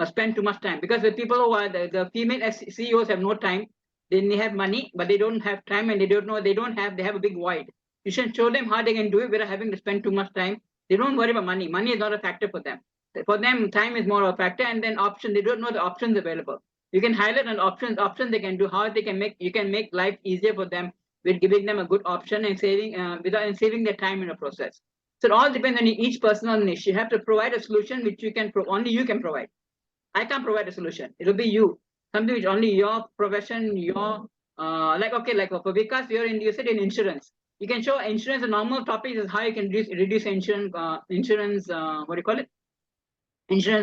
spend too much time. Because the people who are the female CEOs have no time. They have money, but they don't have time, and they have a big void. You should show them how they can do it without having to spend too much time. They don't worry about money. Money is not a factor for them. For them, time is more of a factor, and then option. They don't know the options available. You can highlight an options they can do, how they can make life easier for them with giving them a good option and saving saving their time in the process. So it all depends on each personal niche. You have to provide a solution which only you can provide. I can't provide a solution. It'll be you. Something which only your profession, your like for Vikas, you said in insurance. You can show insurance. The normal topic is how you can reduce insurance insurance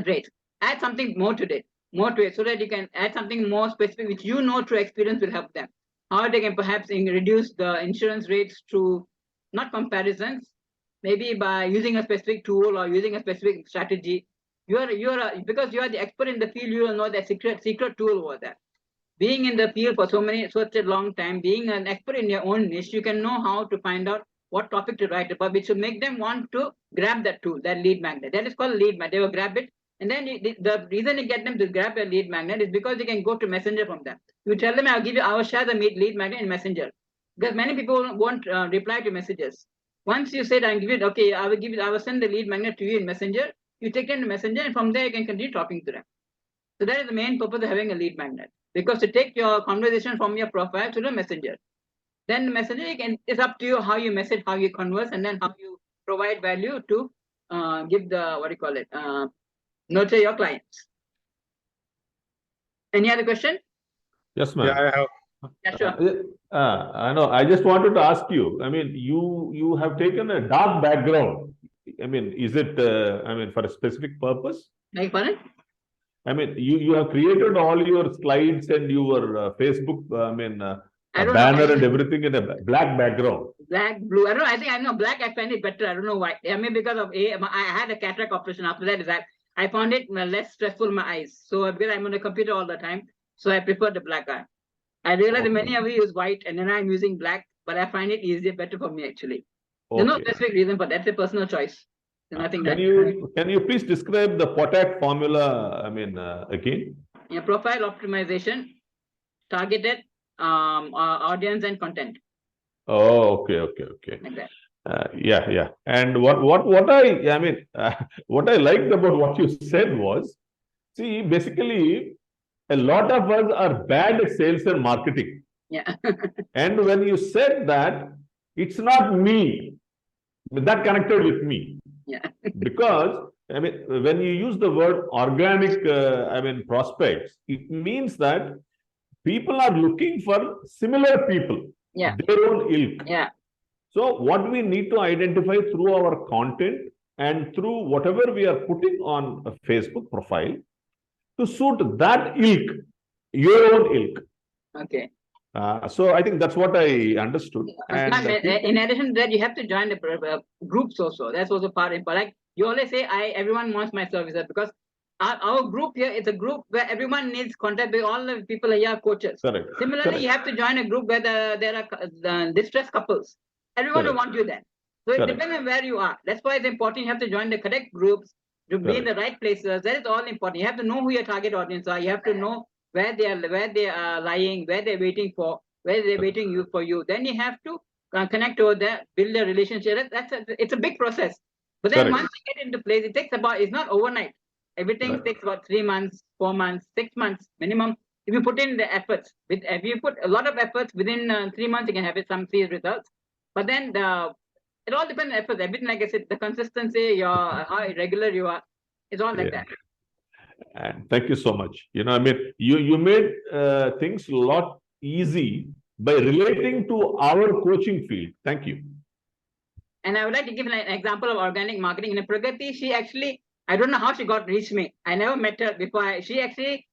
rates. Add something more to it, so that you can add something more specific which you know through experience will help them. How they can perhaps reduce the insurance rates through not comparisons, maybe by using a specific tool or using a specific strategy. Because you are the expert in the field, you will know the secret tool over there. Being in the field for such a long time, being an expert in your own niche, you can know how to find out what topic to write about, which will make them want to grab that tool, that lead magnet. That is called lead magnet. They will grab it. And then the reason you get them to grab a lead magnet is because you can go to Messenger from them. You tell them, I will share the lead magnet in Messenger. Because many people won't reply to messages. Once you said, I will send the lead magnet to you in Messenger. You take them to Messenger, and from there you can continue talking to them. So that is the main purpose of having a lead magnet, because to take your conversation from your profile to the Messenger. Then the Messenger, it's up to you how you message, how you converse, and then how you provide value to give the nurture your clients. Any other question? Yes, ma'am. Yeah, I have. Yeah, sure. I know. I just wanted to ask you. I mean, you have taken a dark background. I mean, is it? For a specific purpose? Like pardon? I mean, you have created all your slides and your Facebook. Banner and everything in a black background. Black, blue. I know black. I find it better. I don't know why. I mean, because of I had a cataract operation after that. I found it less stressful in my eyes. So because I'm on the computer all the time, so I prefer the black eye. I realize that Okay. many of you use white and then I'm using black, but I find it easier, better for me actually. There's no Okay. specific reason, but that's a personal choice. There's nothing Can that. you please describe the POTAT formula, again? Yeah, profile optimization, targeted audience and content. Oh, okay. Like that. Yeah. And what I liked about what you said was, see, basically, a lot of us are bad at sales and marketing. Yeah. And when you said that, it's not me, that connected with me. Yeah. Because, when you use the word organic, prospects, it means that people are looking for similar people, Yeah. their own ilk. Yeah. So what we need to identify through our content and through whatever we are putting on a Facebook profile to suit that ilk, your own ilk. Okay. So I think that's what I understood. And in addition to that, you have to join the groups also. That's also part of it. But like you always say, everyone wants my services because our group here is a group where everyone needs contact with all the people here are coaches. Correct. Similarly, Correct. you have to join a group where there are distressed couples. Everyone will want you there. So it depends on where you are. That's why it's important. You have to join the correct groups to be in the right places. That is all important. You have to know who your target audience are. You have to know where they are lying, where they're waiting for, where they're waiting for you. Then you have to connect over there, build a relationship. It's a big process. But then once you get into place, it's not overnight. Everything takes about 3 months, 4 months, 6 months minimum. If you put in the efforts, if you put a lot of efforts within 3 months, you can have some serious results. But then it all depends on efforts. Everything, like I said, the consistency, how regular you are, it's all like that. And thank you so much. You made things a lot easy by relating to our coaching field. Thank you. And I would like to give an example of organic marketing. In Pragati, she actually, I don't know how she reached me. I never met her before. She actually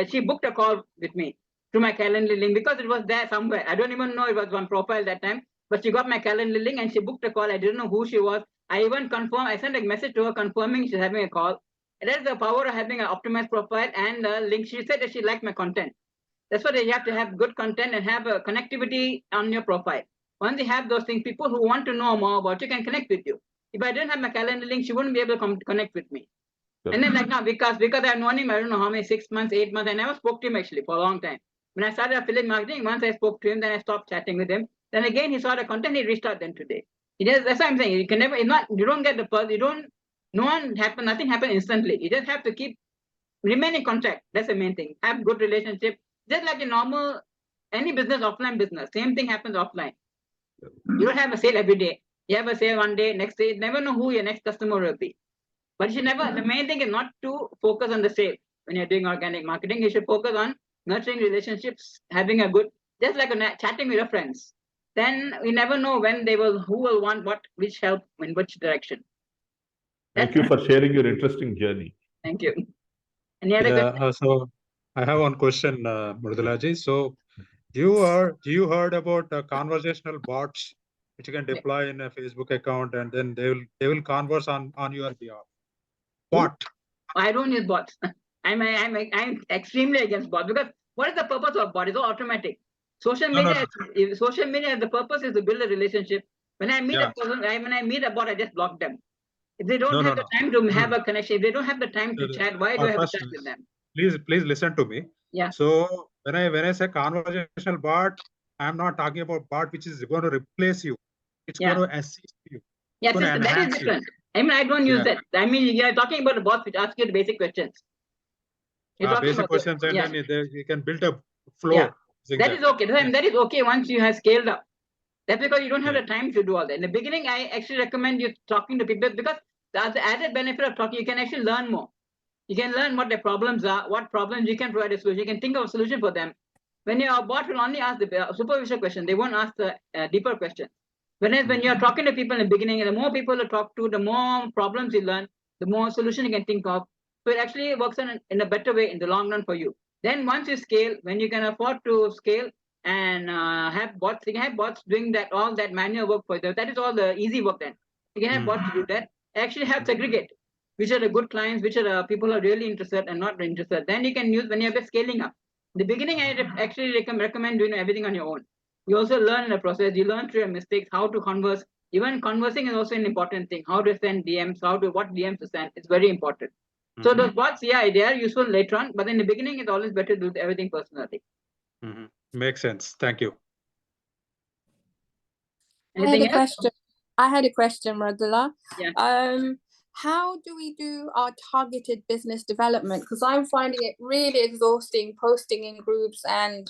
she booked a call with me through my Calendly link because it was there somewhere. I don't even know it was on profile that time, but she got my Calendly link and she booked a call. I didn't know who she was. I even confirmed. I sent a message to her confirming she's having a call. And that's the power of having an optimized profile and a link. She said that she liked my content. That's why you have to have good content and have a connectivity on your profile. Once you have those things, people who want to know more about you can connect with you. If I didn't have my Calendly link, she wouldn't be able to connect with me. And then like now, because I've known him, I don't know how many, 6 months, 8 months, I never spoke to him actually for a long time. When I started affiliate marketing, once I spoke to him, then I stopped chatting with him. Then again, he saw the content, he reached out then today. That's what I'm saying. You can never, you don't get the person, nothing happens instantly. You just have to remain in contact. That's the main thing. Have good relationship. Just like a normal, any business, offline business, same thing happens offline. You don't have a sale every day. You have a sale one day, next day, you never know who your next customer will be. But you never, the main thing is not to focus on the sale when you're doing organic marketing. You should focus on nurturing relationships, having a good, just like chatting with your friends. Then we never know who will want which help in which direction. Thank you for sharing your interesting journey. Thank you. Any other question? So I have one question, Mridulaji. So you heard about conversational bots which you can deploy in a Facebook account and then they will converse on your behalf? Bot. I don't use bots. I'm extremely against bots because what is the purpose of bot? It's all automatic. Social media, the purpose is to build a relationship. When I meet a person, when I meet a bot, I just block them. If they don't have the time to have a connection, if they don't have the time to chat, why do I have to chat with them? Please listen to me. Yeah. So when I say conversational bot, I'm not talking about bot which is going to replace you. It's going to assist you. Yes, that is different. I don't use that. You're talking about a bot which asks you the basic questions. Basic questions and then you can build a flow. Yeah. That is okay. That is okay once you have scaled up. That's because you don't have the time to do all that. In the beginning, I actually recommend you talking to people because the added benefit of talking, you can actually learn more. You can learn what their problems are, what problems you can provide a solution. You can think of a solution for them. When your bot will only ask the superficial question, they won't ask the deeper question. Whereas when you're talking to people in the beginning, the more people you talk to, the more problems you learn, the more solution you can think of. So it actually works in a better way in the long run for you. Then once you scale, when you can afford to scale and have bots, you can have bots doing all that manual work for you. That is all the easy work then. You can have bots to do that. Actually help segregate which are the good clients, which are the people who are really interested and not interested. Then you can use when you're scaling up. In the beginning, I actually recommend doing everything on your own. You also learn in the process. You learn through your mistakes, how to converse. Even conversing is also an important thing. How to send DMs, what DMs to send. It's very important. So those bots, yeah, they are useful later on, but in the beginning, it's always better to do everything personally. Makes sense. Thank you. Anything else? I had a question, Mradula. Yeah. How do we do our targeted business development? Because I'm finding it really exhausting posting in groups and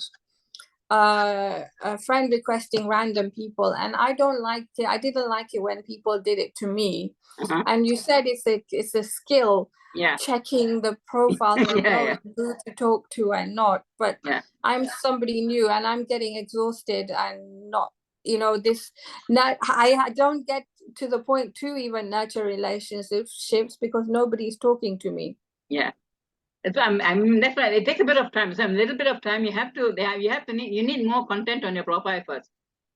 friend requesting random people, and I don't like it. I didn't like it when people did it to me. And you said it's a skill, checking the profiles and knowing who to talk to and not. But I'm somebody new and I'm getting exhausted and not, I don't get to the point to even nurture relationships because nobody's talking to me. Yeah. That's right. It takes a bit of time. So a little bit of time. You need more content on your profile first.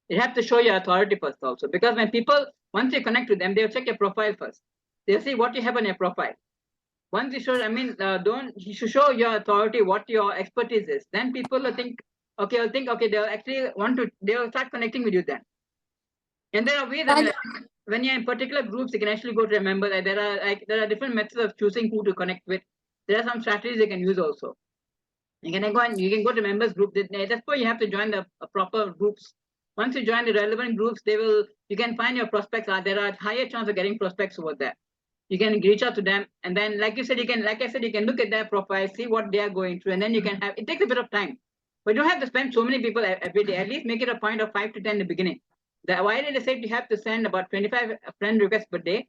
You have to show your authority first also, because once you connect with them, they'll check your profile first. They'll see what you have on your profile. Once you show, you should show your authority, what your expertise is. Then people will think, okay, they'll start connecting with you then. And there are ways, when you're in particular groups, you can actually go to remember that there are different methods of choosing who to connect with. There are some strategies you can use also. You can go to members group. That's why you have to join the proper groups. Once you join the relevant groups, you can find your prospects. There are higher chance of getting prospects over there. You can reach out to them, and then, like I said, you can look at their profile, see what they are going through, and then you can have. It takes a bit of time, but you don't have to spend so many people every day. At least make it a point of 5 to 10 in the beginning. Why did I say you have to send about 25 friend requests per day?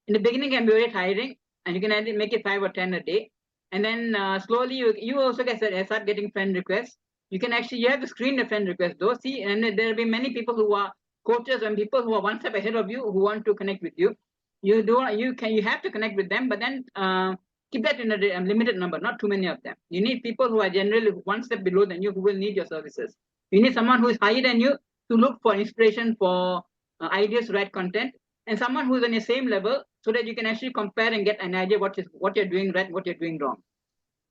In the beginning, you can be very tiring, and you can make it 5 or 10 a day. And then slowly you also start getting friend requests. You have to screen the friend requests though. See, and there will be many people who are coaches and people who are one step ahead of you who want to connect with you. You have to connect with them, but then keep that in a limited number, not too many of them. You need people who are generally one step below than you who will need your services. You need someone who is higher than you to look for inspiration, for ideas to write content, and someone who's on the same level, so that you can actually compare and get an idea what you're doing right, what you're doing wrong.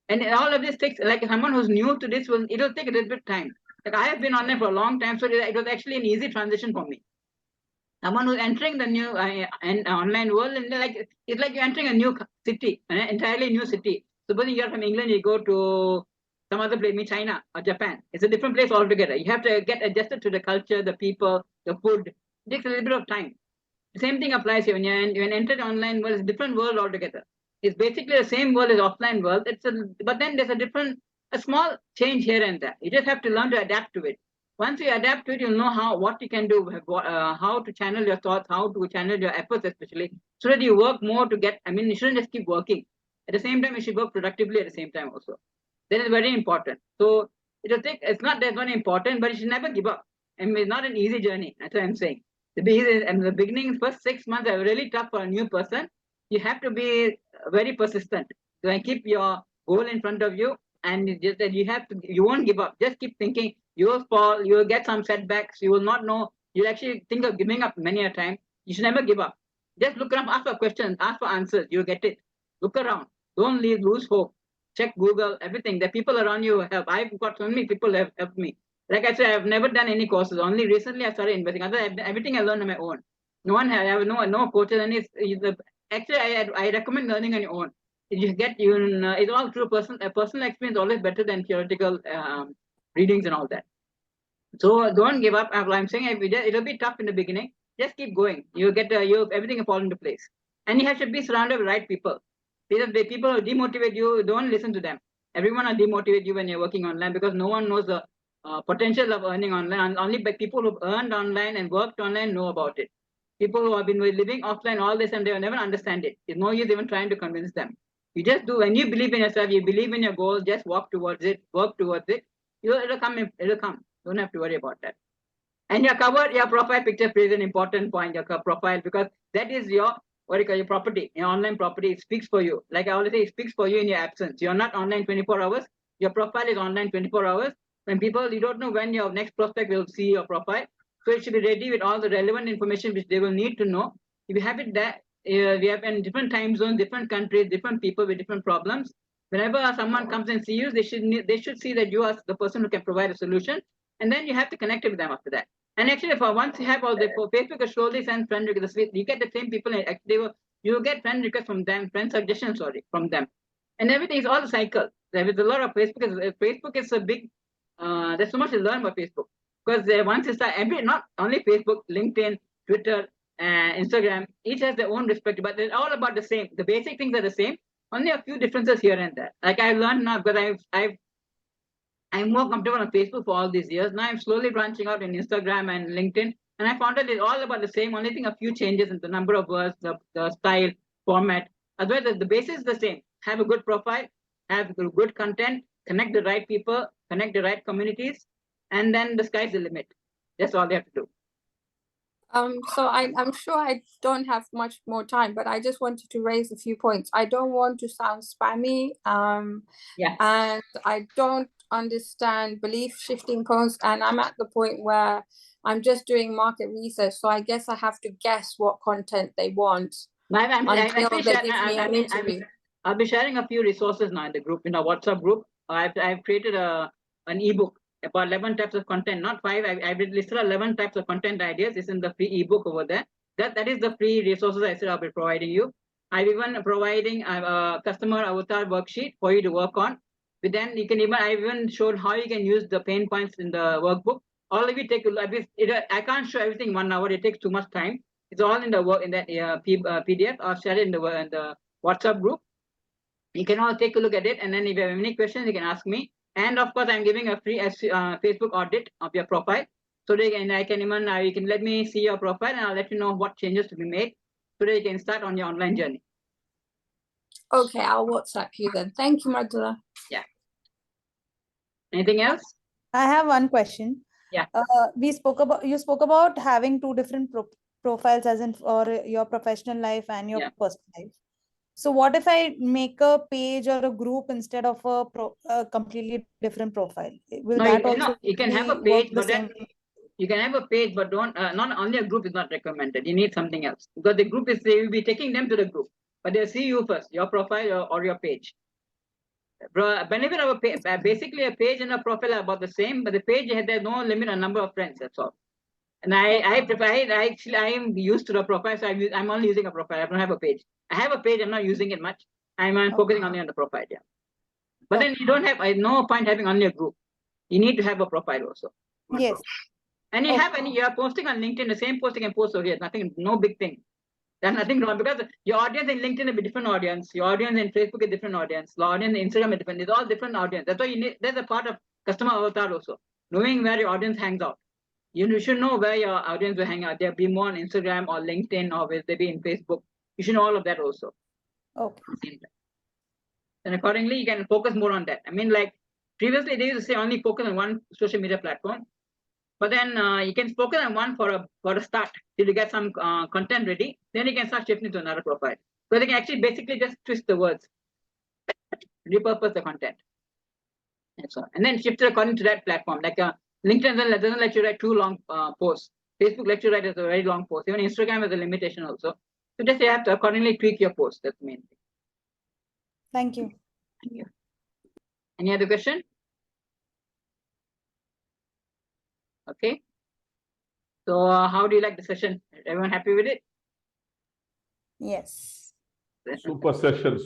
And all of this takes, like someone who's new to this, it'll take a little bit of time. Like I have been online for a long time, so it was actually an easy transition for me. Someone who's entering the new online world, and it's like you're entering a new city, an entirely new city. Supposing you're from England, you go to some other place, maybe China or Japan. It's a different place altogether. You have to get adjusted to the culture, the people, the food. It takes a little bit of time. The same thing applies here. When you enter the online world, it's a different world altogether. It's basically the same world as offline world. But then there's a small change here and there. You just have to learn to adapt to it. Once you adapt to it, you'll know what you can do, how to channel your thoughts, how to channel your efforts, especially, so that you work more to get. You shouldn't just keep working. At the same time, you should work productively at the same time also. That is very important. So it's not that one important, but you should never give up. It's not an easy journey. That's what I'm saying. The beginning, first 6 months are really tough for a new person. You have to be very persistent. So keep your goal in front of you, and you won't give up. Just keep thinking. You will fall. You will get some setbacks. You will not know. You'll actually think of giving up many a time. You should never give up. Just look around, ask for questions, ask for answers. You'll get it. Look around. Don't lose hope. Check Google, everything. The people around you help. I've got so many people who have helped me. Like I said, I've never done any courses. Only recently I started investing. Everything I learned on my own. I have no coaches. Actually, I recommend learning on your own. It's all through personal experience. Always better than theoretical readings and all that. So don't give up. I'm saying it'll be tough in the beginning. Just keep going. Everything will fall into place. And you have to be surrounded with right people. The people who demotivate you, don't listen to them. Everyone will demotivate you when you're working online, because no one knows the potential of earning online. Only by people who've earned online and worked online know about it. People who have been living offline all this and they will never understand it. It's no use even trying to convince them. You just do. When you believe in yourself, you believe in your goal, just walk towards it, work towards it. It'll come. Don't have to worry about that. And your profile picture plays an important point, your profile, because that is your property, your online property. It speaks for you. Like I always say, it speaks for you in your absence. You're not online 24 hours. Your profile is online 24 hours. When you don't know when your next prospect will see your profile. So it should be ready with all the relevant information which they will need to know. If you have it there, we have in different time zones, different countries, different people with different problems. Whenever someone comes and see you, they should see that you are the person who can provide a solution, and then you have to connect with them after that. And actually, for once you have all the Facebook will slowly send friend requests. You get the same people. You get friend requests from them, friend suggestions, from them, and everything is all a cycle. There is a lot of Facebook. Facebook is a big. There's so much to learn about Facebook because once you start, not only Facebook, LinkedIn, Twitter, Instagram, each has their own respect, but they're all about the same. The basic things are the same. Only a few differences here and there. Like I've learned now because I'm more comfortable on Facebook for all these years. Now I'm slowly branching out in Instagram and LinkedIn, and I found that it's all about the same. Only thing, a few changes in the number of words, the style, format. Otherwise, the basis is the same. Have a good profile, have good content, connect the right people, connect the right communities, and then the sky's the limit. That's all they have to do. So I'm sure I don't have much more time, but I just wanted to raise a few points. I don't want to sound spammy. And I don't understand belief shifting posts, and I'm at the point where I'm just doing market research. So I guess I have to guess what content they want. I'll be sharing a few resources now in the group, in our WhatsApp group. I've created an ebook about 11 types of content, not 5. I've listed 11 types of content ideas. It's in the free ebook over there. That is the free resources I said I'll be providing you. I'm even providing a customer avatar worksheet for you to work on. But then I've even showed how you can use the pain points in the workbook. All of you take a look. I can't show everything in 1 hour. It takes too much time. It's all in the PDF. I'll share it in the WhatsApp group. You can all take a look at it, and then if you have any questions, you can ask me. And of course, I'm giving a free Facebook audit of your profile. So you can let me see your profile, and I'll let you know what changes to be made so that you can start on your online journey. Okay, I'll WhatsApp you then. Thank you, Madhula. Yeah. Anything else? I have one question. Yeah. You spoke about having 2 different profiles, as in for your professional life and your personal life. So what if I make a page or a group instead of a completely different profile? You can have a page, but then you can have a page, but don't. Not only a group is not recommended. You need something else because the group is they will be taking them to the group, but they'll see you first, your profile or your page. Benefit of a page, basically a page and a profile are about the same, but the page there's no limit on number of friends. That's all. And I am used to the profile, so I'm only using a profile. I don't have a page. I have a page. I'm not using it much. I'm focusing only on the profile. Yeah. But then you don't have no point having only a group. You need to have a profile also. Yes. And you are posting on LinkedIn, the same post you can post over here. No big thing. There's nothing wrong because your audience in LinkedIn will be different audience. Your audience in Facebook is different audience. Your audience in Instagram is different. It's all different audience. That's why you need. There's a part of customer avatar also. Knowing where your audience hangs out. You should know where your audience will hang out. They'll be more on Instagram or LinkedIn, or will they be in Facebook? You should know all of that also. Okay. And accordingly, you can focus more on that. Like previously, they used to say only focus on one social media platform, but then you can focus on one for a start till you get some content ready. Then you can start shifting to another profile. So they can actually basically just twist the words, repurpose the content, that's all, and then shift it according to that platform. Like LinkedIn doesn't let you write too long posts. Facebook lets you write as a very long post. Even Instagram has a limitation also. So just you have to accordingly tweak your post. That's the main thing. Thank you. Thank you. Any other question? Okay. So how do you like the session? Everyone happy with it? Yes. Super session.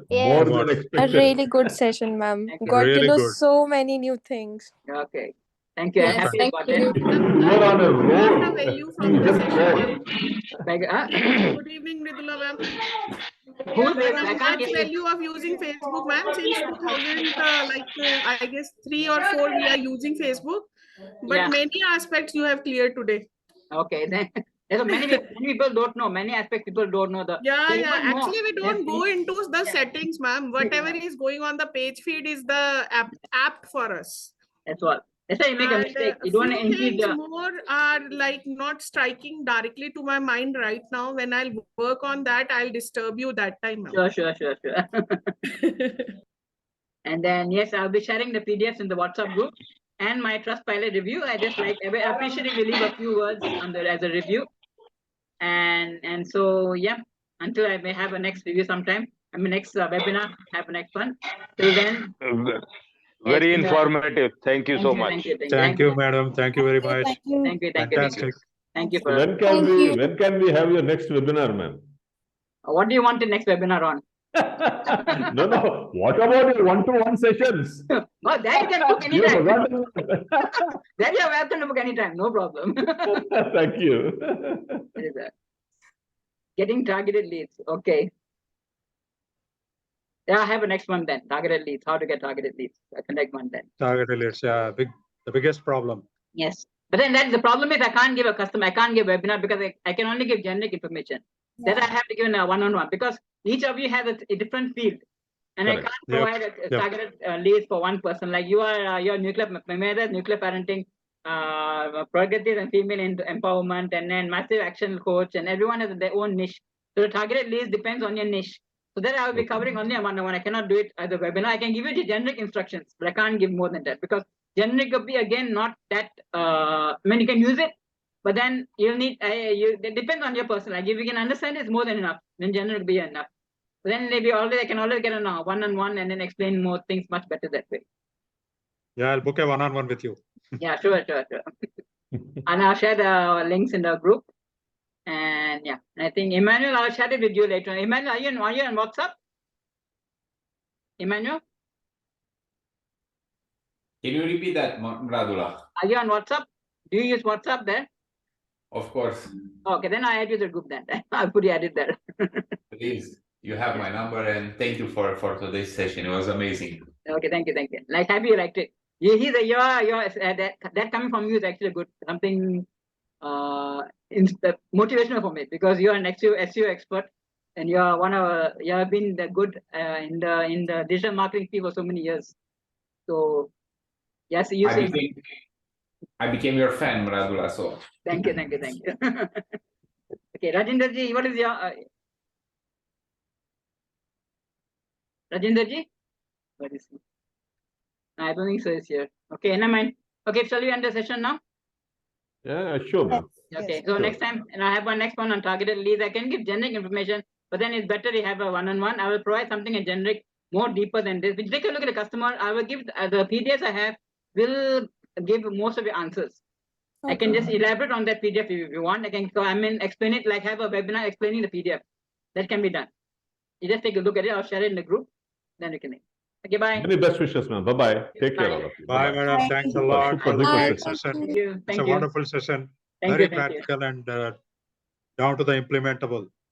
Yeah. More than expected. A really good session, ma'am. Got to know so many new things. Okay. Thank you. I'm Yes, happy thank about you. it. You are on a roll. The value from You the just session. called. Good evening, Mridula ma'am. Who's there? I can't Much hear you. value of using Facebook, ma'am. Since 2000, I guess 3 or 4, we are using Facebook. But many aspects you have cleared today. Okay, then many people don't know. Many aspects people don't know. Actually, we don't go into the settings, ma'am. Whatever is going on the page feed is the apt for us. That's all. That's why you make a mistake. You don't include more are like not striking directly to my mind right now. When I'll work on that, I'll disturb you that time. Sure. And then yes, I'll be sharing the PDFs in the WhatsApp group and my Trustpilot review. I appreciate if you leave a few words as a review. And so yeah, until I may have a next review sometime. next webinar, have a next one. Till then. Very informative. Thank you so much. Thank you, madam. Thank you very much. Thank you. Fantastic. Thank you for. When can we have your next webinar, ma'am? What do you want the next webinar on? No. What about your one-to-one sessions? Oh, that you can book You anytime. forgot. That you are welcome to book anytime, no problem. Thank you. Getting targeted leads. Okay. Yeah, I have a next one then. Targeted leads. How to get targeted leads. I can take one then. Targeted leads, yeah, the biggest problem. Yes. But then that's the problem is I can't give a customer, I can't give webinar because I can only give generic information. Yeah. That I have to give in a one-on-one because each of you has a different field. And Correct. I can't provide a targeted leads for one person. Like you are your nuclear parenting, progressive and female empowerment, and then massive action coach, and everyone has their own niche. So the targeted leads depends on your niche. So that I will be covering only a one-on-one. I cannot do it as a webinar. I can give you the generic instructions, but I can't give more than that because generic will be again not that. You can use it, but then you'll need. It depends on your person. Like if you can understand, it's more than enough. Then generic will be enough. But then maybe I can always get a one-on-one and then explain more things much better that way. Yeah, I'll book a one-on-one with you. Yeah, sure. And I'll share the links in the group. And yeah, I think Emmanuel, I'll share it with you later. Emmanuel, are you on WhatsApp? Emmanuel? Can you repeat that, Mradula? Are you on WhatsApp? Do you use WhatsApp there? Of course. Okay, then I add you to the group then. I'll put you added there. Please, you have my number and thank you for today's session. It was amazing. Okay, thank you. Like, happy you liked it. That coming from you is actually good. Something motivational for me because you are an SEO expert and you have been the good in the digital marketing field for so many years. So yes, you say I became your fan, Mradula. So thank you. Okay, Rajendraji, what is your Rajendraji? What is he? I don't think so. It's here. Okay, never mind. Okay, shall we end the session now? Yeah, sure, ma'am. Okay, so next time, and I have one next one on targeted leads. I can give generic information, but then it's better to have a one-on-one. I will provide something in generic more deeper than this. If you take a look at the customer, I will give the PDFs I have will give most of the answers. Okay. I can just elaborate on that PDF if you want. Explain it like have a webinar explaining the PDF. That can be done. You just take a look at it. I'll share it in the group. Then we can make. Okay, bye. Many best wishes, ma'am. Bye-bye. Take care, all of you. Bye, madam. Thanks a lot for the great session. Thank you. It's a wonderful session. Very practical and down to the implementable.